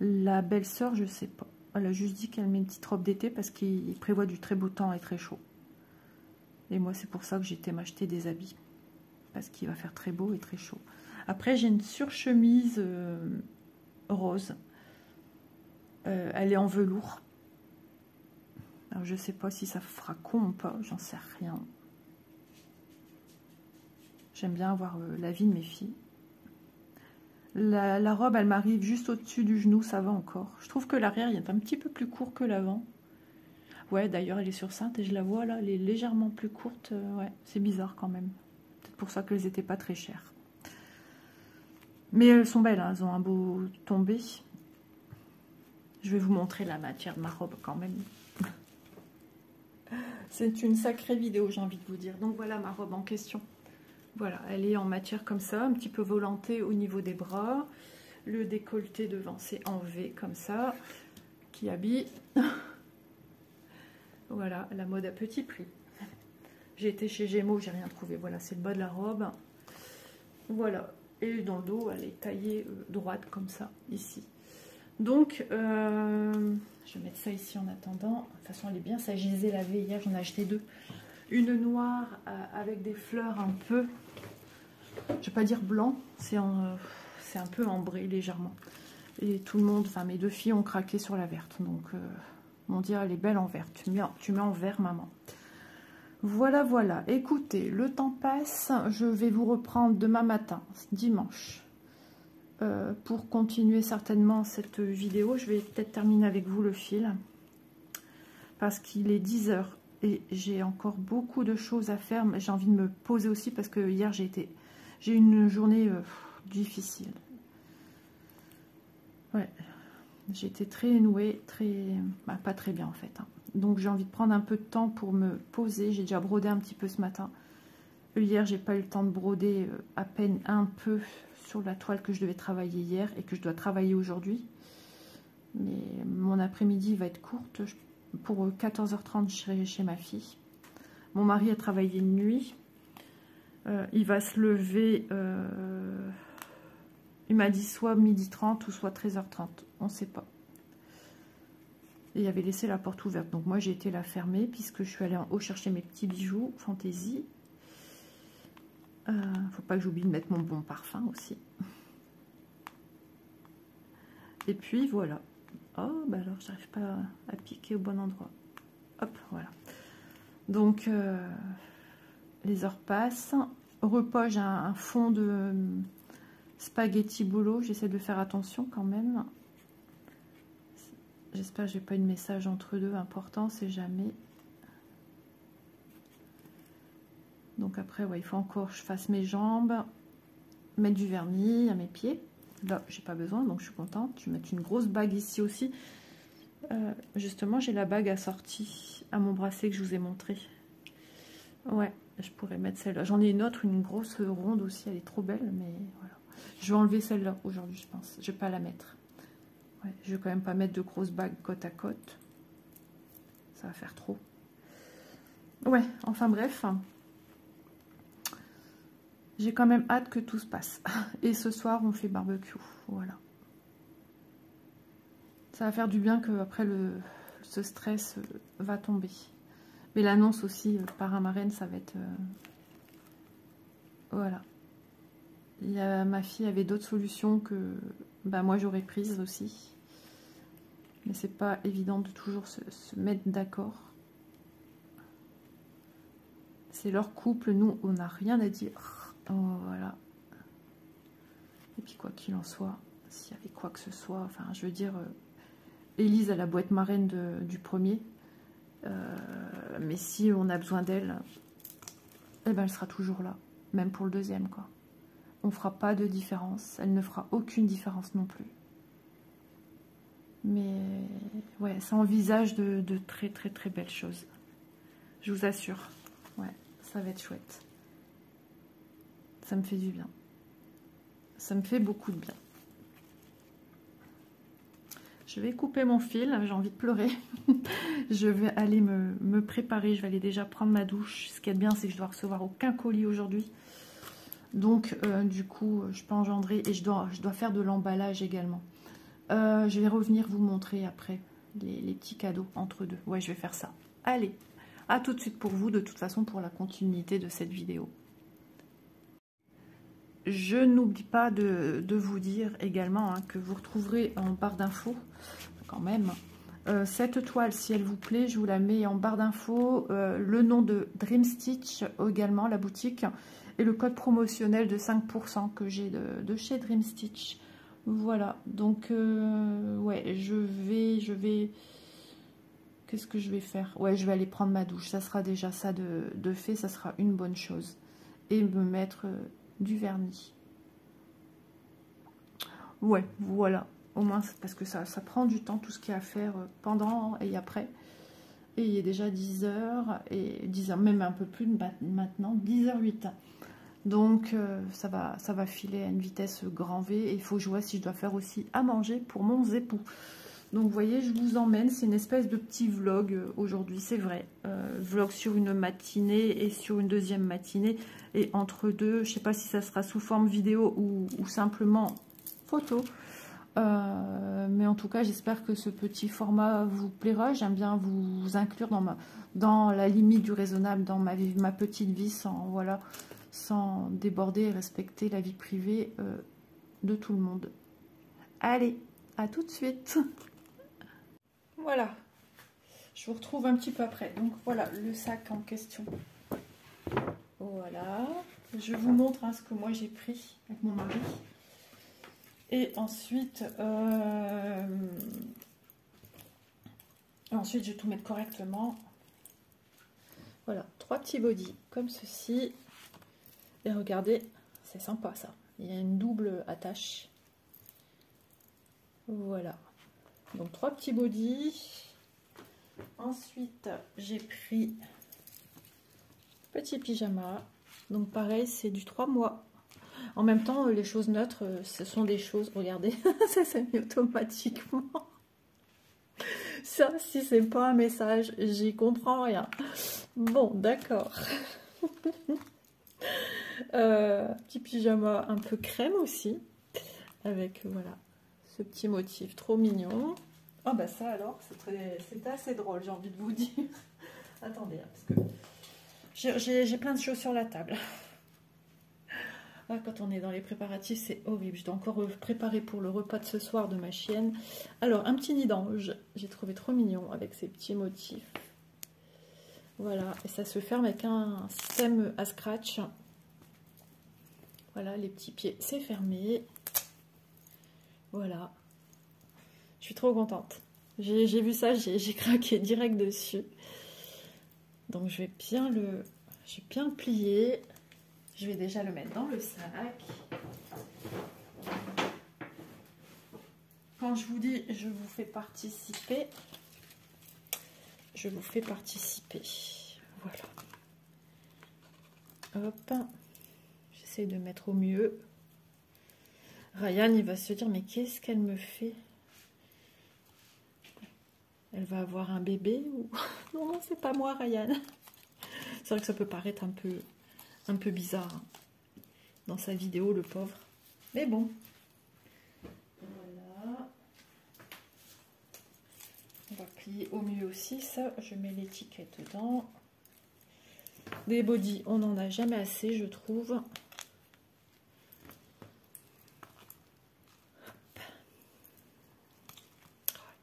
La belle-sœur, je sais pas. Elle a juste dit qu'elle met une petite robe d'été parce qu'il prévoit du très beau temps et très chaud. Et moi, c'est pour ça que j'ai été m'acheter des habits. Parce qu'il va faire très beau et très chaud. Après, j'ai une surchemise rose. Elle est en velours. Alors, je sais pas si ça fera con ou pas, j'en sais rien. J'aime bien avoir la vie de mes filles. La robe, elle m'arrive juste au-dessus du genou, ça va encore. Je trouve que l'arrière, il est un petit peu plus court que l'avant. Ouais, d'ailleurs, elle est sur cintre et je la vois là, elle est légèrement plus courte. Ouais, c'est bizarre quand même. Peut-être pour ça qu'elles n'étaient pas très chères. Mais elles sont belles, hein, elles ont un beau tombé. Je vais vous montrer la matière de ma robe quand même. C'est une sacrée vidéo, j'ai envie de vous dire. Donc voilà ma robe en question. Voilà, elle est en matière comme ça, un petit peu volantée au niveau des bras. Le décolleté devant, c'est en V comme ça, qui habille. Voilà, la mode à petit prix. J'ai été chez Gémeaux, j'ai rien trouvé. Voilà, c'est le bas de la robe. Voilà, et dans le dos, elle est taillée droite comme ça, ici. Donc, je vais mettre ça ici en attendant. De toute façon, elle est bien, ça je les ai lavées hier, j'en ai acheté deux. Une noire avec des fleurs un peu, je vais pas dire blanc, c'est un peu ambré légèrement. Et tout le monde, enfin mes deux filles ont craqué sur la verte. Donc, m'ont dit, elle est belle en vert. Tu mets en vert, maman. Voilà, voilà. Écoutez, le temps passe. Je vais vous reprendre demain matin, dimanche. Pour continuer certainement cette vidéo. Je vais peut-être terminer avec vous le fil. Parce qu'il est 10 h. Et j'ai encore beaucoup de choses à faire. J'ai envie de me poser aussi parce que hier j'ai eu une journée difficile. Ouais, j'ai été très nouée, pas très bien en fait. Hein. Donc j'ai envie de prendre un peu de temps pour me poser. J'ai déjà brodé un petit peu ce matin. Hier, j'ai pas eu le temps de broder à peine un peu sur la toile que je devais travailler hier et que je dois travailler aujourd'hui. Mais mon après-midi va être courte. Pour 14 h 30, je serai chez ma fille. Mon mari a travaillé une nuit. Il va se lever, il m'a dit soit 12h30 ou soit 13 h 30. On ne sait pas. Et il avait laissé la porte ouverte. Donc moi, j'ai été la fermer puisque je suis allée en haut chercher mes petits bijoux fantaisie. Faut pas que j'oublie de mettre mon bon parfum aussi. Et puis voilà. Oh, bah alors j'arrive pas à piquer au bon endroit. Hop, voilà. Donc, les heures passent. Au repas, j'ai un fond de spaghetti bolo. J'essaie de faire attention quand même. J'espère que j'ai pas eu de message entre deux important, c'est jamais. Donc après, ouais, il faut encore que je fasse mes jambes, mettre du vernis à mes pieds. Là, j'ai pas besoin, donc je suis contente. Je vais mettre une grosse bague ici aussi. Justement, j'ai la bague assortie à mon bracelet que je vous ai montré. Ouais, je pourrais mettre celle-là. J'en ai une autre, une grosse ronde aussi. Elle est trop belle, mais voilà. Je vais enlever celle-là aujourd'hui, je pense. Je vais pas la mettre. Ouais, je vais quand même pas mettre de grosses bagues côte à côte. Ça va faire trop. Ouais, enfin bref. J'ai quand même hâte que tout se passe. Et ce soir, on fait barbecue. Voilà. Ça va faire du bien que après ce stress va tomber. Mais l'annonce aussi, parrain marraine, ça va être... voilà. Ma fille avait d'autres solutions que bah, moi j'aurais prises aussi. Mais c'est pas évident de toujours se mettre d'accord. C'est leur couple, nous on n'a rien à dire. Oh, voilà. Et puis quoi qu'il en soit, s'il y avait quoi que ce soit, enfin je veux dire, Élise a la boîte marraine du premier. Mais si on a besoin d'elle, eh ben elle sera toujours là. Même pour le deuxième, quoi. On fera pas de différence. Elle ne fera aucune différence non plus. Mais ouais, ça envisage de très très très belles choses. Je vous assure. Ouais, ça va être chouette. Ça me fait du bien. Ça me fait beaucoup de bien. Je vais couper mon fil, j'ai envie de pleurer. Je vais aller me préparer, je vais aller déjà prendre ma douche. Ce qui est bien, c'est que je dois recevoir aucun colis aujourd'hui. Donc, du coup, je peux engendrer et je dois faire de l'emballage également. Je vais revenir vous montrer après les petits cadeaux entre deux. Ouais, je vais faire ça. Allez, à tout de suite pour vous, de toute façon, pour la continuité de cette vidéo. Je n'oublie pas de vous dire également que vous retrouverez en barre d'infos, quand même, cette toile, si elle vous plaît, je vous la mets en barre d'infos, le nom de Dream Stitch également, la boutique, et le code promotionnel de 5% que j'ai de chez Dream Stitch. Voilà, donc, ouais, je vais... Qu'est-ce que je vais faire? Ouais, je vais aller prendre ma douche, ça sera déjà ça de fait, ça sera une bonne chose. Et me mettre... du vernis. Ouais, voilà. Au moins, parce que ça prend du temps, tout ce qu'il y a à faire pendant et après. Et il est déjà 10h, et 10h, même un peu plus maintenant, 10h08. Donc, ça va filer à une vitesse grand V. Et il faut que je vois si je dois faire aussi à manger pour mon époux. Donc, vous voyez, je vous emmène. C'est une espèce de petit vlog aujourd'hui, c'est vrai. Vlog sur une matinée et sur une deuxième matinée. Et entre deux, je ne sais pas si ça sera sous forme vidéo ou simplement photo. Mais en tout cas, j'espère que ce petit format vous plaira. J'aime bien vous inclure dans la limite du raisonnable, dans ma petite vie, sans déborder et respecter la vie privée de tout le monde. Allez, à tout de suite. Voilà, je vous retrouve un petit peu après. Donc voilà, le sac en question. Voilà, je vous montre ce que moi j'ai pris avec mon mari. Et ensuite, je vais tout mettre correctement. Voilà, 3 petits bodys comme ceci. Et regardez, c'est sympa ça. Il y a une double attache. Voilà. Donc 3 petits bodys. Ensuite, j'ai pris petit pyjama. Donc pareil, c'est du 3 mois. En même temps, les choses neutres, ce sont des choses... Regardez, ça s'est mis automatiquement. Ça, si c'est pas un message, j'y comprends rien. Bon, d'accord. Petit pyjama un peu crème aussi. Avec, voilà, ce petit motif trop mignon. Ah bah ça alors, c'est assez drôle, j'ai envie de vous dire. Attendez, parce que j'ai plein de choses sur la table. Ah, quand on est dans les préparatifs, c'est horrible. Je dois encore préparer pour le repas de ce soir de ma chienne. Alors, un petit nid d'ange. J'ai trouvé trop mignon avec ces petits motifs. Voilà, et ça se ferme avec un système à scratch. Voilà, les petits pieds, c'est fermé. Voilà. Je suis trop contente. J'ai vu ça, j'ai craqué direct dessus. Donc, je vais bien le plier. Je vais déjà le mettre dans le sac. Quand je vous dis, je vous fais participer, je vous fais participer. Voilà. Hop. J'essaie de mettre au mieux. Ryan, il va se dire, mais qu'est-ce qu'elle me fait? Elle va avoir un bébé ou... Non, non, c'est pas moi, Ryan. C'est vrai que ça peut paraître un peu bizarre hein, dans sa vidéo, le pauvre. Mais bon. Voilà. On va plier au mieux aussi. Ça, je mets l'étiquette dedans. Des bodys, on n'en a jamais assez, je trouve.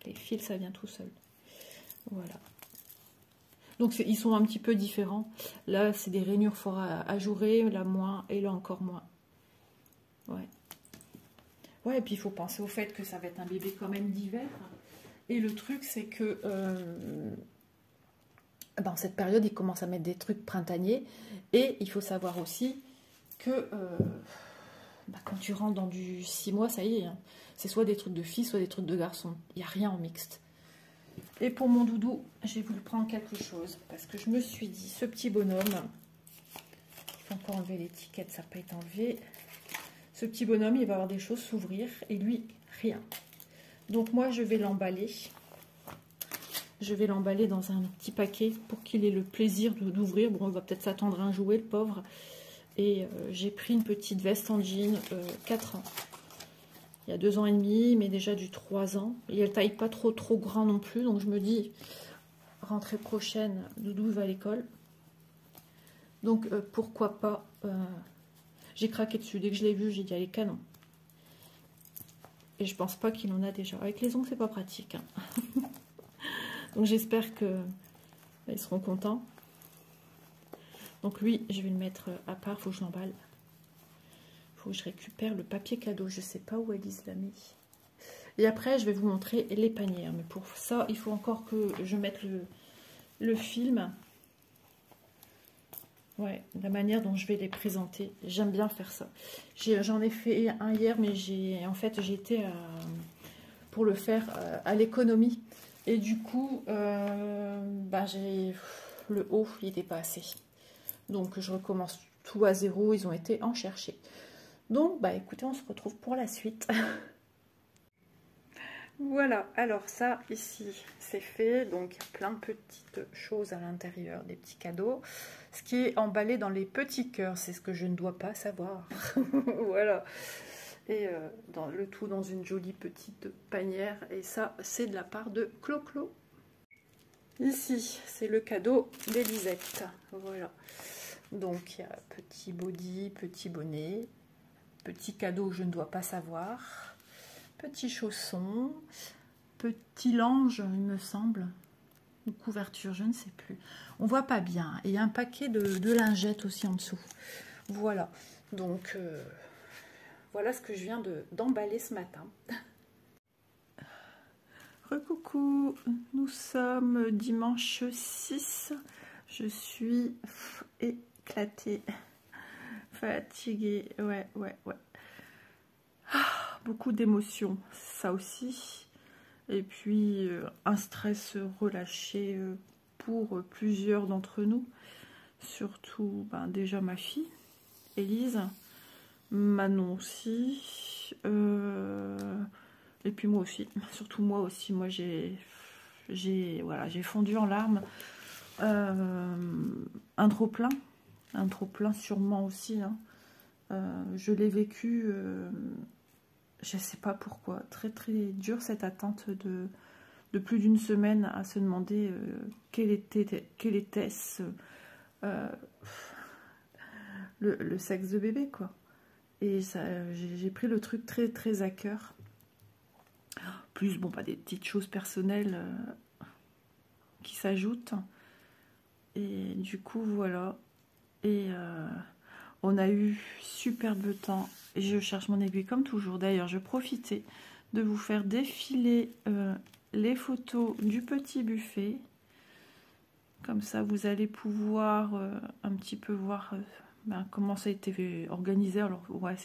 Les fils, ça vient tout seul. Voilà. Donc, ils sont un petit peu différents. Là, c'est des rainures fort ajourées, là, moins, et là, encore moins. Ouais. Ouais, et puis, il faut penser au fait que ça va être un bébé quand même d'hiver. Et le truc, c'est que... en cette période, ils commencent à mettre des trucs printaniers. Et il faut savoir aussi que... bah, quand tu rentres dans du 6 mois, ça y est, hein, c'est soit des trucs de filles, soit des trucs de garçons. Il n'y a rien en mixte. Et pour mon doudou, j'ai voulu prendre quelque chose. Parce que je me suis dit, ce petit bonhomme, il faut encore enlever l'étiquette, ça n'a pas été enlevé. Ce petit bonhomme, il va avoir des choses s'ouvrir. Et lui, rien. Donc moi, je vais l'emballer. Je vais l'emballer dans un petit paquet pour qu'il ait le plaisir d'ouvrir. Bon, il va peut-être s'attendre à un jouet, le pauvre. Et j'ai pris une petite veste en jean 4 ans. Il y a 2 ans et demi, mais déjà du 3 ans. Et elle taille pas trop grand non plus. Donc je me dis, rentrée prochaine, Doudou va à l'école. Donc pourquoi pas. J'ai craqué dessus. Dès que je l'ai vu, j'ai dit, allez, canon. Et je pense pas qu'il en a déjà. Avec les ongles, c'est pas pratique. Hein. Donc j'espère qu'ils seront contents. Donc lui, je vais le mettre à part. Il faut que je l'emballe. Il faut que je récupère le papier cadeau. Je sais pas où Elise l'a mis. Et après, je vais vous montrer les panières. Mais pour ça, il faut encore que je mette le film. Ouais, la manière dont je vais les présenter. J'aime bien faire ça. J'en ai fait un hier, mais j'ai été pour le faire à l'économie. Et du coup, bah, le haut, il n'était pas assez. Donc, je recommence tout à zéro. Ils ont été en chercher. Donc, bah, écoutez, on se retrouve pour la suite. Voilà, alors ça, ici, c'est fait. Donc, il y a plein de petites choses à l'intérieur, des petits cadeaux. Ce qui est emballé dans les petits cœurs, c'est ce que je ne dois pas savoir. Voilà. Et dans le tout dans une jolie petite panière. Et ça, c'est de la part de Clo-Clo. Ici, c'est le cadeau d'Elisette. Voilà. Donc, il y a petit body, petit bonnet. Petit cadeau que je ne dois pas savoir. Petit chausson. Petit linge, il me semble. Une couverture, je ne sais plus. On voit pas bien. Et il y a un paquet de lingettes aussi en dessous. Voilà. Donc, voilà ce que je viens d'emballer ce matin. Recoucou, nous sommes dimanche 6. Je suis éclatée, fatiguée. Ouais. Ah, beaucoup d'émotions, ça aussi. Et puis, un stress relâché pour plusieurs d'entre nous. Surtout, ben, déjà ma fille, Élise, Manon aussi. Et puis moi aussi, surtout moi aussi. Moi, j'ai fondu en larmes. Un trop-plein sûrement aussi. Hein. Je l'ai vécu... je ne sais pas pourquoi, très dur cette attente de plus d'une semaine à se demander quel était-ce le sexe de bébé, quoi. Et j'ai pris le truc très à cœur. Plus, bon, pas des petites choses personnelles qui s'ajoutent. Et du coup, voilà. Et on a eu superbe temps. Et je cherche mon aiguille comme toujours. D'ailleurs, je profitais de vous faire défiler les photos du petit buffet. Comme ça, vous allez pouvoir un petit peu voir comment ça a été organisé. Alors, ouais,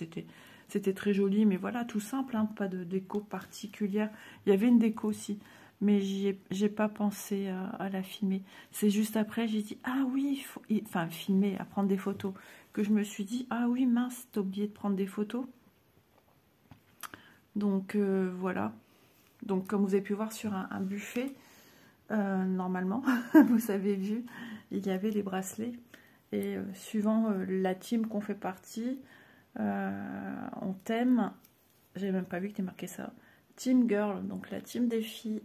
c'était très joli, mais voilà, tout simple, hein, pas de déco particulière. Il y avait une déco aussi, mais j'ai pas pensé à la filmer. C'est juste après, j'ai dit, ah oui, enfin, filmer, à prendre des photos, que je me suis dit, ah oui, mince, t'as oublié de prendre des photos. Donc, voilà. Donc, comme vous avez pu voir sur un buffet, normalement, vous avez vu, il y avait des bracelets. Et suivant la team qu'on fait partie, on t'aime. J'avais même pas vu que tu marqué ça. Team Girl, donc la team des filles.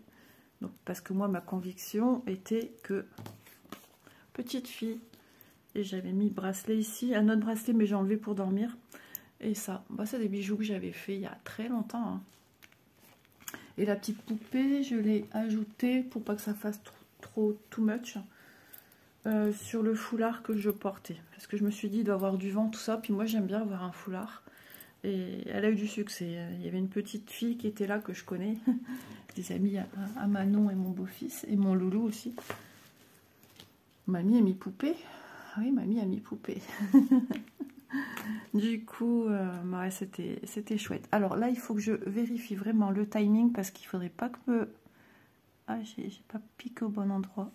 Donc, parce que moi, ma conviction était que petite fille. Et j'avais mis bracelet ici, un autre bracelet, mais j'ai enlevé pour dormir. Et ça, bah, c'est des bijoux que j'avais fait il y a très longtemps. Hein. Et la petite poupée, je l'ai ajoutée pour pas que ça fasse too much. Sur le foulard que je portais, parce que je me suis dit il doit avoir du vent, tout ça, puis moi j'aime bien avoir un foulard, et elle a eu du succès. Il y avait une petite fille qui était là que je connais, des amis à Manon et mon beau-fils, et mon loulou aussi. Mamie a mis poupée. Ah oui, mamie a mis poupée. Du coup, ouais, c'était chouette. Alors là, il faut que je vérifie vraiment le timing parce qu'il faudrait pas que me... Ah, j'ai pas piqué au bon endroit.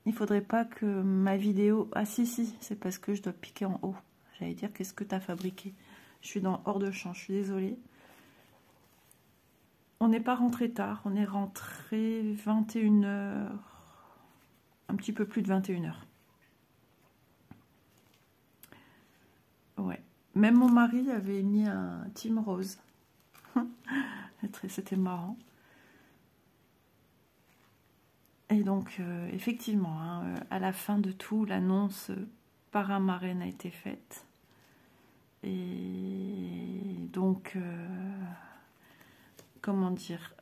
Il faudrait pas que ma vidéo... Ah si, c'est parce que je dois piquer en haut. J'allais dire, qu'est-ce que tu as fabriqué? Je suis dans hors de champ, je suis désolée. On n'est pas rentré tard, on est rentré 21 h, un petit peu plus de 21 h. Ouais. Même mon mari avait mis un team rose. C'était marrant. Et donc, effectivement, hein, à la fin de tout, l'annonce parrain-marraine a été faite. Et donc, comment dire,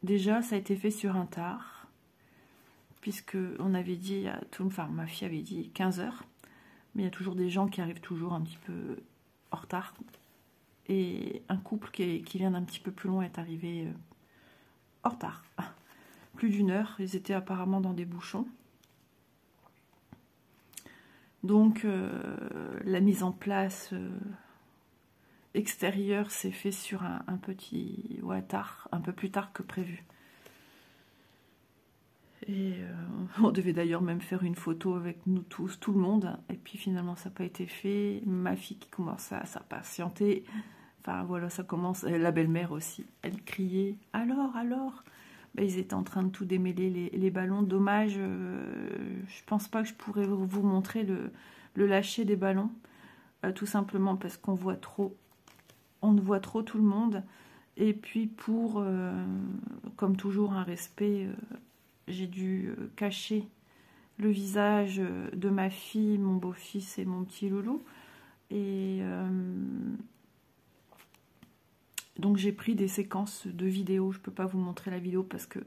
déjà, ça a été fait sur un tard, puisque on avait dit, enfin, ma fille avait dit 15 h, mais il y a toujours des gens qui arrivent toujours un petit peu en retard. Et un couple qui vient d'un petit peu plus loin est arrivé en retard. Plus d'1 heure, ils étaient apparemment dans des bouchons. Donc, la mise en place extérieure s'est fait sur un petit... Ouais, tard, un peu plus tard que prévu. Et on devait d'ailleurs même faire une photo avec nous tous, tout le monde. Et puis finalement, ça n'a pas été fait. Ma fille qui commence à s'impatienter. Enfin, voilà, ça commence. La belle-mère aussi, elle criait. Alors ben, ils étaient en train de tout démêler, les ballons. Dommage, je pense pas que je pourrais vous montrer le lâcher des ballons. Tout simplement parce qu'on voit trop. On ne voit trop tout le monde. Et puis pour, comme toujours, un respect... j'ai dû cacher le visage de ma fille, mon beau-fils et mon petit loulou. Et donc j'ai pris des séquences de vidéos. Je ne peux pas vous montrer la vidéo parce que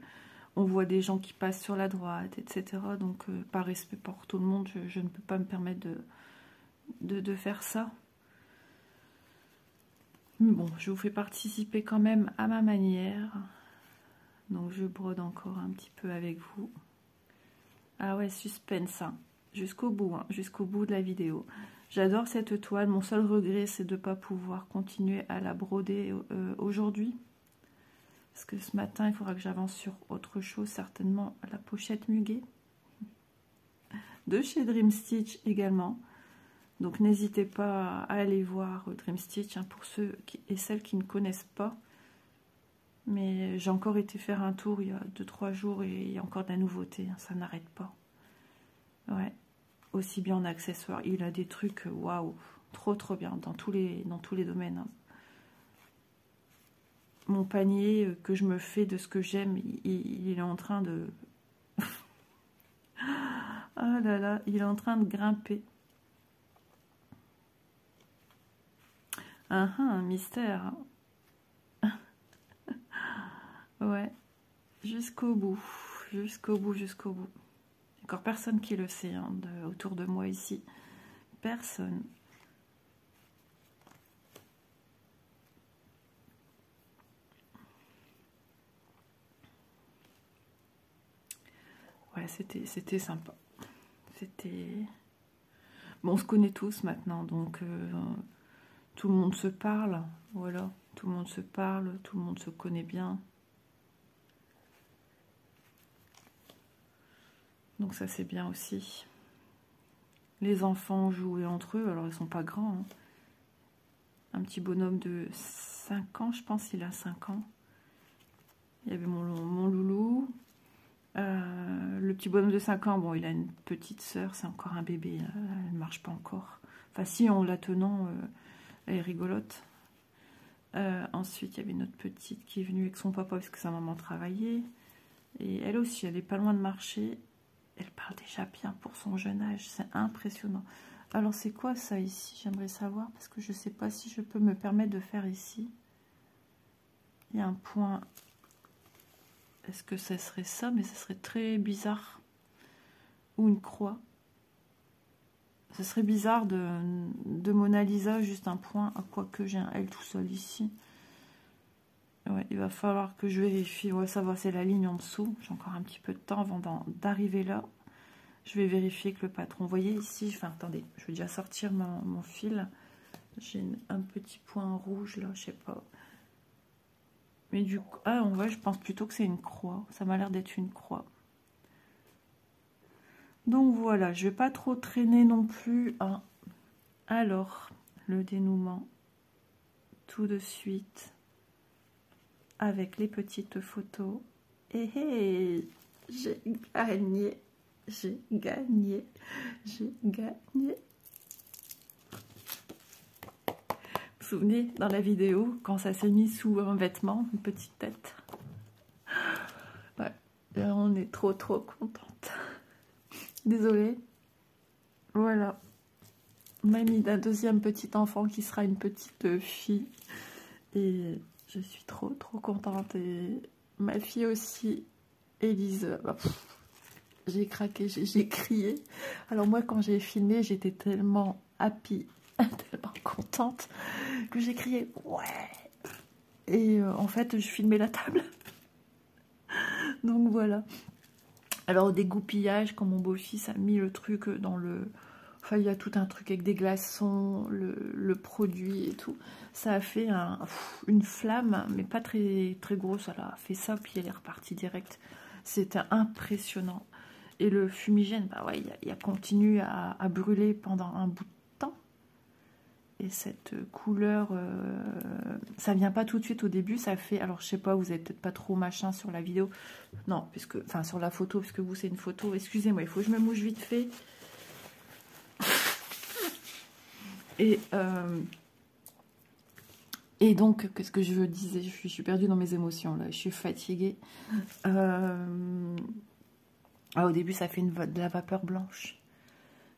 on voit des gens qui passent sur la droite, etc. Donc par respect pour tout le monde, je ne peux pas me permettre de faire ça. Mais bon, je vous fais participer quand même à ma manière. Donc je brode encore un petit peu avec vous. Ah ouais, suspense, hein. Jusqu'au bout, hein, jusqu'au bout de la vidéo. J'adore cette toile. Mon seul regret, c'est de ne pas pouvoir continuer à la broder aujourd'hui. Parce que ce matin, il faudra que j'avance sur autre chose, certainement la pochette muguet. De chez Dream Stitch également. Donc n'hésitez pas à aller voir Dream Stitch, hein, pour ceux et celles qui ne connaissent pas. Mais j'ai encore été faire un tour il y a 2-3 jours et il y a encore de la nouveauté, hein, ça n'arrête pas. Ouais, aussi bien en accessoires. Il a des trucs, waouh, trop bien dans tous les domaines. Hein. Mon panier que je me fais de ce que j'aime, il est en train de... Ah là là, il est en train de grimper. Un mystère. Ouais, jusqu'au bout. Jusqu'au bout. Encore personne qui le sait, hein, autour de moi ici. Personne. Ouais, c'était sympa. C'était... Bon, on se connaît tous maintenant, donc tout le monde se parle. Voilà, tout le monde se parle, tout le monde se connaît bien. Donc ça, c'est bien aussi. Les enfants jouaient entre eux, alors ils sont pas grands. Hein. Un petit bonhomme de 5 ans, je pense, il a 5 ans. Il y avait mon loulou. Le petit bonhomme de 5 ans, bon, il a une petite sœur, c'est encore un bébé, elle ne marche pas encore. Enfin, si, en la tenant, elle est rigolote. Ensuite, il y avait notre petite qui est venue avec son papa parce que sa maman travaillait. Et elle aussi, elle est pas loin de marcher. Elle parle déjà bien pour son jeune âge, c'est impressionnant. Alors, c'est quoi ça ici? J'aimerais savoir parce que je ne sais pas si je peux me permettre de faire ici. Il y a un point... Est-ce que ça serait ça? Mais ça serait très bizarre. Ou une croix. Ce serait bizarre de Mona Lisa, juste un point. À quoi que j'ai un L tout seul ici. Ouais, il va falloir que je vérifie. Ouais, ça va, c'est la ligne en dessous. J'ai encore un petit peu de temps avant d'arriver là. Je vais vérifier que le patron... Vous voyez ici, enfin attendez, je vais déjà sortir mon fil. J'ai un petit point rouge là, je sais pas. Mais du coup, ah on voit, je pense plutôt que c'est une croix. Ça m'a l'air d'être une croix. Donc voilà, je vais pas trop traîner non plus. Hein. Alors, le dénouement, tout de suite, avec les petites photos. Et hey, j'ai gagné, j'ai gagné, j'ai gagné. Vous vous souvenez, dans la vidéo, quand ça s'est mis sous un vêtement, une petite tête. Ouais, là, on est trop contente. Désolée. Voilà. Mamie d'un deuxième petit enfant qui sera une petite fille. Et je suis trop contente. Et ma fille aussi, Élise. J'ai craqué, j'ai crié. Alors moi, quand j'ai filmé, j'étais tellement happy, tellement contente, que j'ai crié « ouais !» Et en fait, je filmais la table. Donc voilà. Alors au dégoupillage, quand mon beau-fils a mis le truc dans le... Enfin, il y a tout un truc avec des glaçons, le produit et tout. Ça a fait une flamme, mais pas très grosse. Elle a fait ça, puis elle est repartie direct. C'était impressionnant. Et le fumigène, bah ouais, il a continué à brûler pendant un bout de temps. Et cette couleur, ça vient pas tout de suite au début, ça fait... Alors, je sais pas, vous avez peut-être pas trop machin sur la vidéo. Non, puisque... Enfin, sur la photo, puisque vous, c'est une photo. Excusez-moi, il faut que je me mouche vite fait. Et donc, qu'est-ce que je disais? Je suis perdue dans mes émotions, là. Je suis fatiguée. Au début, ça fait de la vapeur blanche.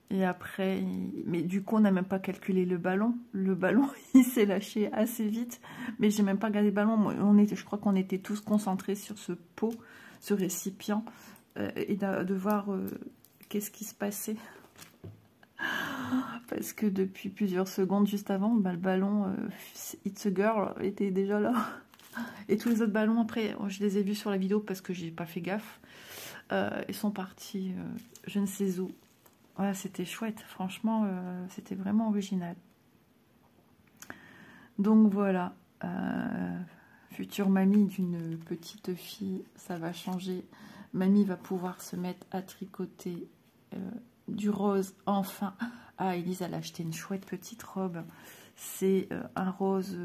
Et après, mais du coup, on n'a même pas calculé le ballon. Le ballon, il s'est lâché assez vite. Mais j'ai même pas regardé le ballon. Moi, je crois qu'on était tous concentrés sur ce pot, ce récipient. Et de voir qu'est-ce qui se passait. Parce que depuis plusieurs secondes, juste avant, bah, le ballon It's a Girl était déjà là. Et tous les autres ballons, après, je les ai vus sur la vidéo parce que j'ai pas fait gaffe. Ils sont partis, je ne sais où. Voilà, c'était chouette, franchement, c'était vraiment original. Donc voilà, future mamie d'une petite fille, ça va changer. Mamie va pouvoir se mettre à tricoter du rose, enfin. Ah, Élise, elle a acheté une chouette petite robe. C'est un rose...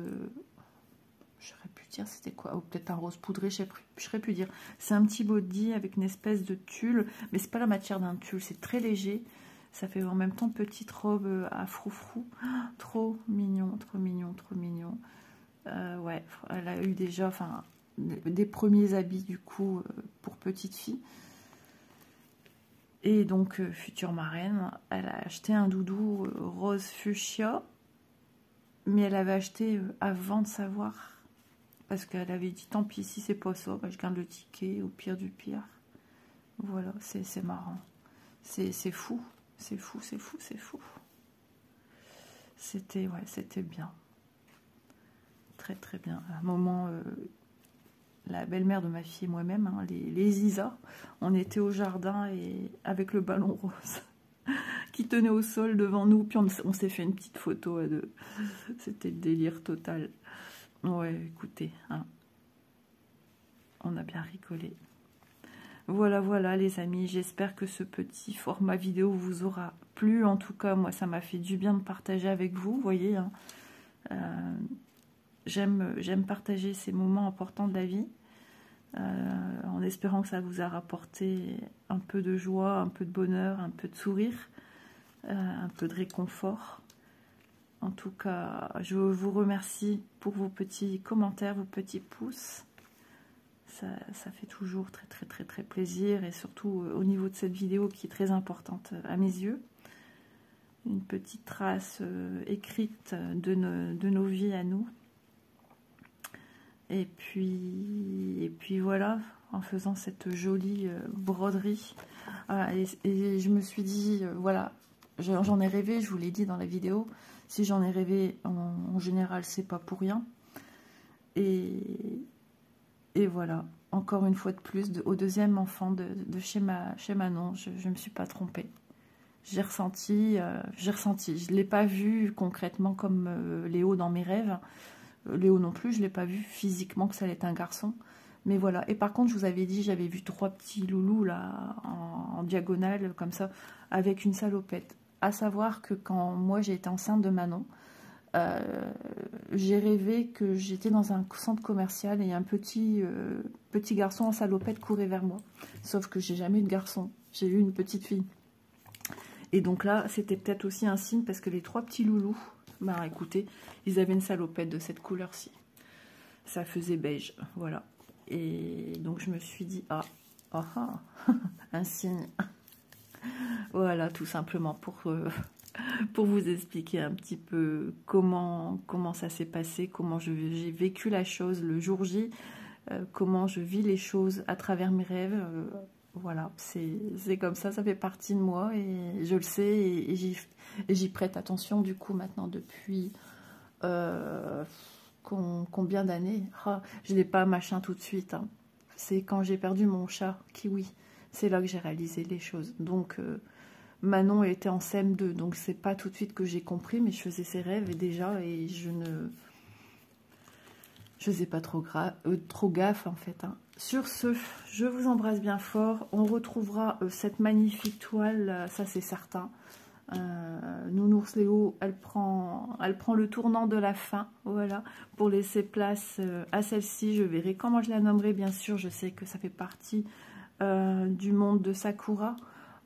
je saurais plus dire c'était quoi, ou peut-être un rose poudré, je saurais plus dire. C'est un petit body avec une espèce de tulle, mais c'est pas la matière d'un tulle, c'est très léger. Ça fait en même temps petite robe à froufrou. Trop mignon, trop mignon, trop mignon. Ouais, elle a eu déjà des premiers habits du coup pour petite fille. Et donc, future marraine, elle a acheté un doudou rose fuchsia. Mais elle avait acheté avant de savoir. Parce qu'elle avait dit, tant pis, si c'est pas ça, bah, je garde le ticket, au pire du pire. Voilà, c'est marrant. C'est fou. C'est fou, c'est fou, c'est fou. C'était, ouais, c'était bien. Très, très bien. À un moment, la belle-mère de ma fille et moi-même, hein, les Isa, on était au jardin et avec le ballon rose qui tenait au sol devant nous. Puis on s'est fait une petite photo à deux. C'était le délire total. Ouais, écoutez, hein, on a bien rigolé. Voilà, voilà les amis, j'espère que ce petit format vidéo vous aura plu. En tout cas, moi, ça m'a fait du bien de partager avec vous, vous voyez. Hein. J'aime partager ces moments importants de la vie, en espérant que ça vous a rapporté un peu de joie, un peu de bonheur, un peu de sourire, un peu de réconfort. En tout cas, je vous remercie pour vos petits commentaires, vos petits pouces. Ça fait toujours très, très, très, très plaisir. Et surtout au niveau de cette vidéo qui est très importante à mes yeux. Une petite trace écrite de nos vies à nous. Et puis voilà, en faisant cette jolie broderie. Et je me suis dit, voilà, j'en ai rêvé, je vous l'ai dit dans la vidéo. Si j'en ai rêvé, en général, c'est pas pour rien. Et voilà, encore une fois de plus, au deuxième enfant de chez Manon. Je ne me suis pas trompée. J'ai ressenti, je ne l'ai pas vu concrètement comme Léo dans mes rêves. Léo non plus, je ne l'ai pas vu physiquement que ça allait être un garçon. Mais voilà. Et par contre, je vous avais dit, j'avais vu 3 petits loulous là, en diagonale, comme ça, avec une salopette. À savoir que quand moi j'ai été enceinte de Manon, j'ai rêvé que j'étais dans un centre commercial et un petit garçon en salopette courait vers moi. Sauf que j'ai jamais eu de garçon, j'ai eu une petite fille. Et donc là, c'était peut-être aussi un signe parce que les 3 petits loulous, bah écoutez, ils avaient une salopette de cette couleur-ci. Ça faisait beige, voilà. Et donc je me suis dit, un signe. Voilà, tout simplement pour vous expliquer un petit peu comment ça s'est passé, comment j'ai vécu la chose le jour J, comment je vis les choses à travers mes rêves. Voilà, c'est comme ça fait partie de moi et je le sais et j'y prête attention du coup maintenant depuis combien d'années. Je n'ai pas machin tout de suite, hein. C'est quand j'ai perdu mon chat, Kiwi, c'est là que j'ai réalisé les choses. Donc Manon était en CM2, donc c'est pas tout de suite que j'ai compris, mais je faisais ses rêves et déjà, et je faisais pas trop gaffe en fait, hein. Sur ce, je vous embrasse bien fort. On retrouvera cette magnifique toile, ça c'est certain. Nounours Léo, elle prend le tournant de la fin, voilà, pour laisser place à celle-ci. Je verrai comment je la nommerai, bien sûr. Je sais que ça fait partie du monde de Sakura.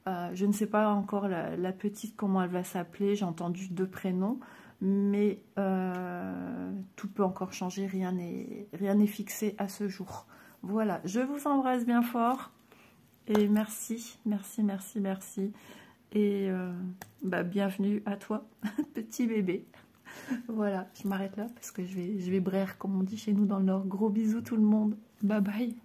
Je ne sais pas encore la petite comment elle va s'appeler. J'ai entendu 2 prénoms, mais tout peut encore changer. Rien n'est fixé à ce jour. Voilà, je vous embrasse bien fort et merci. Et bienvenue à toi, petit bébé. Voilà, je m'arrête là parce que je vais braire, comme on dit chez nous dans le Nord. Gros bisous tout le monde. Bye bye.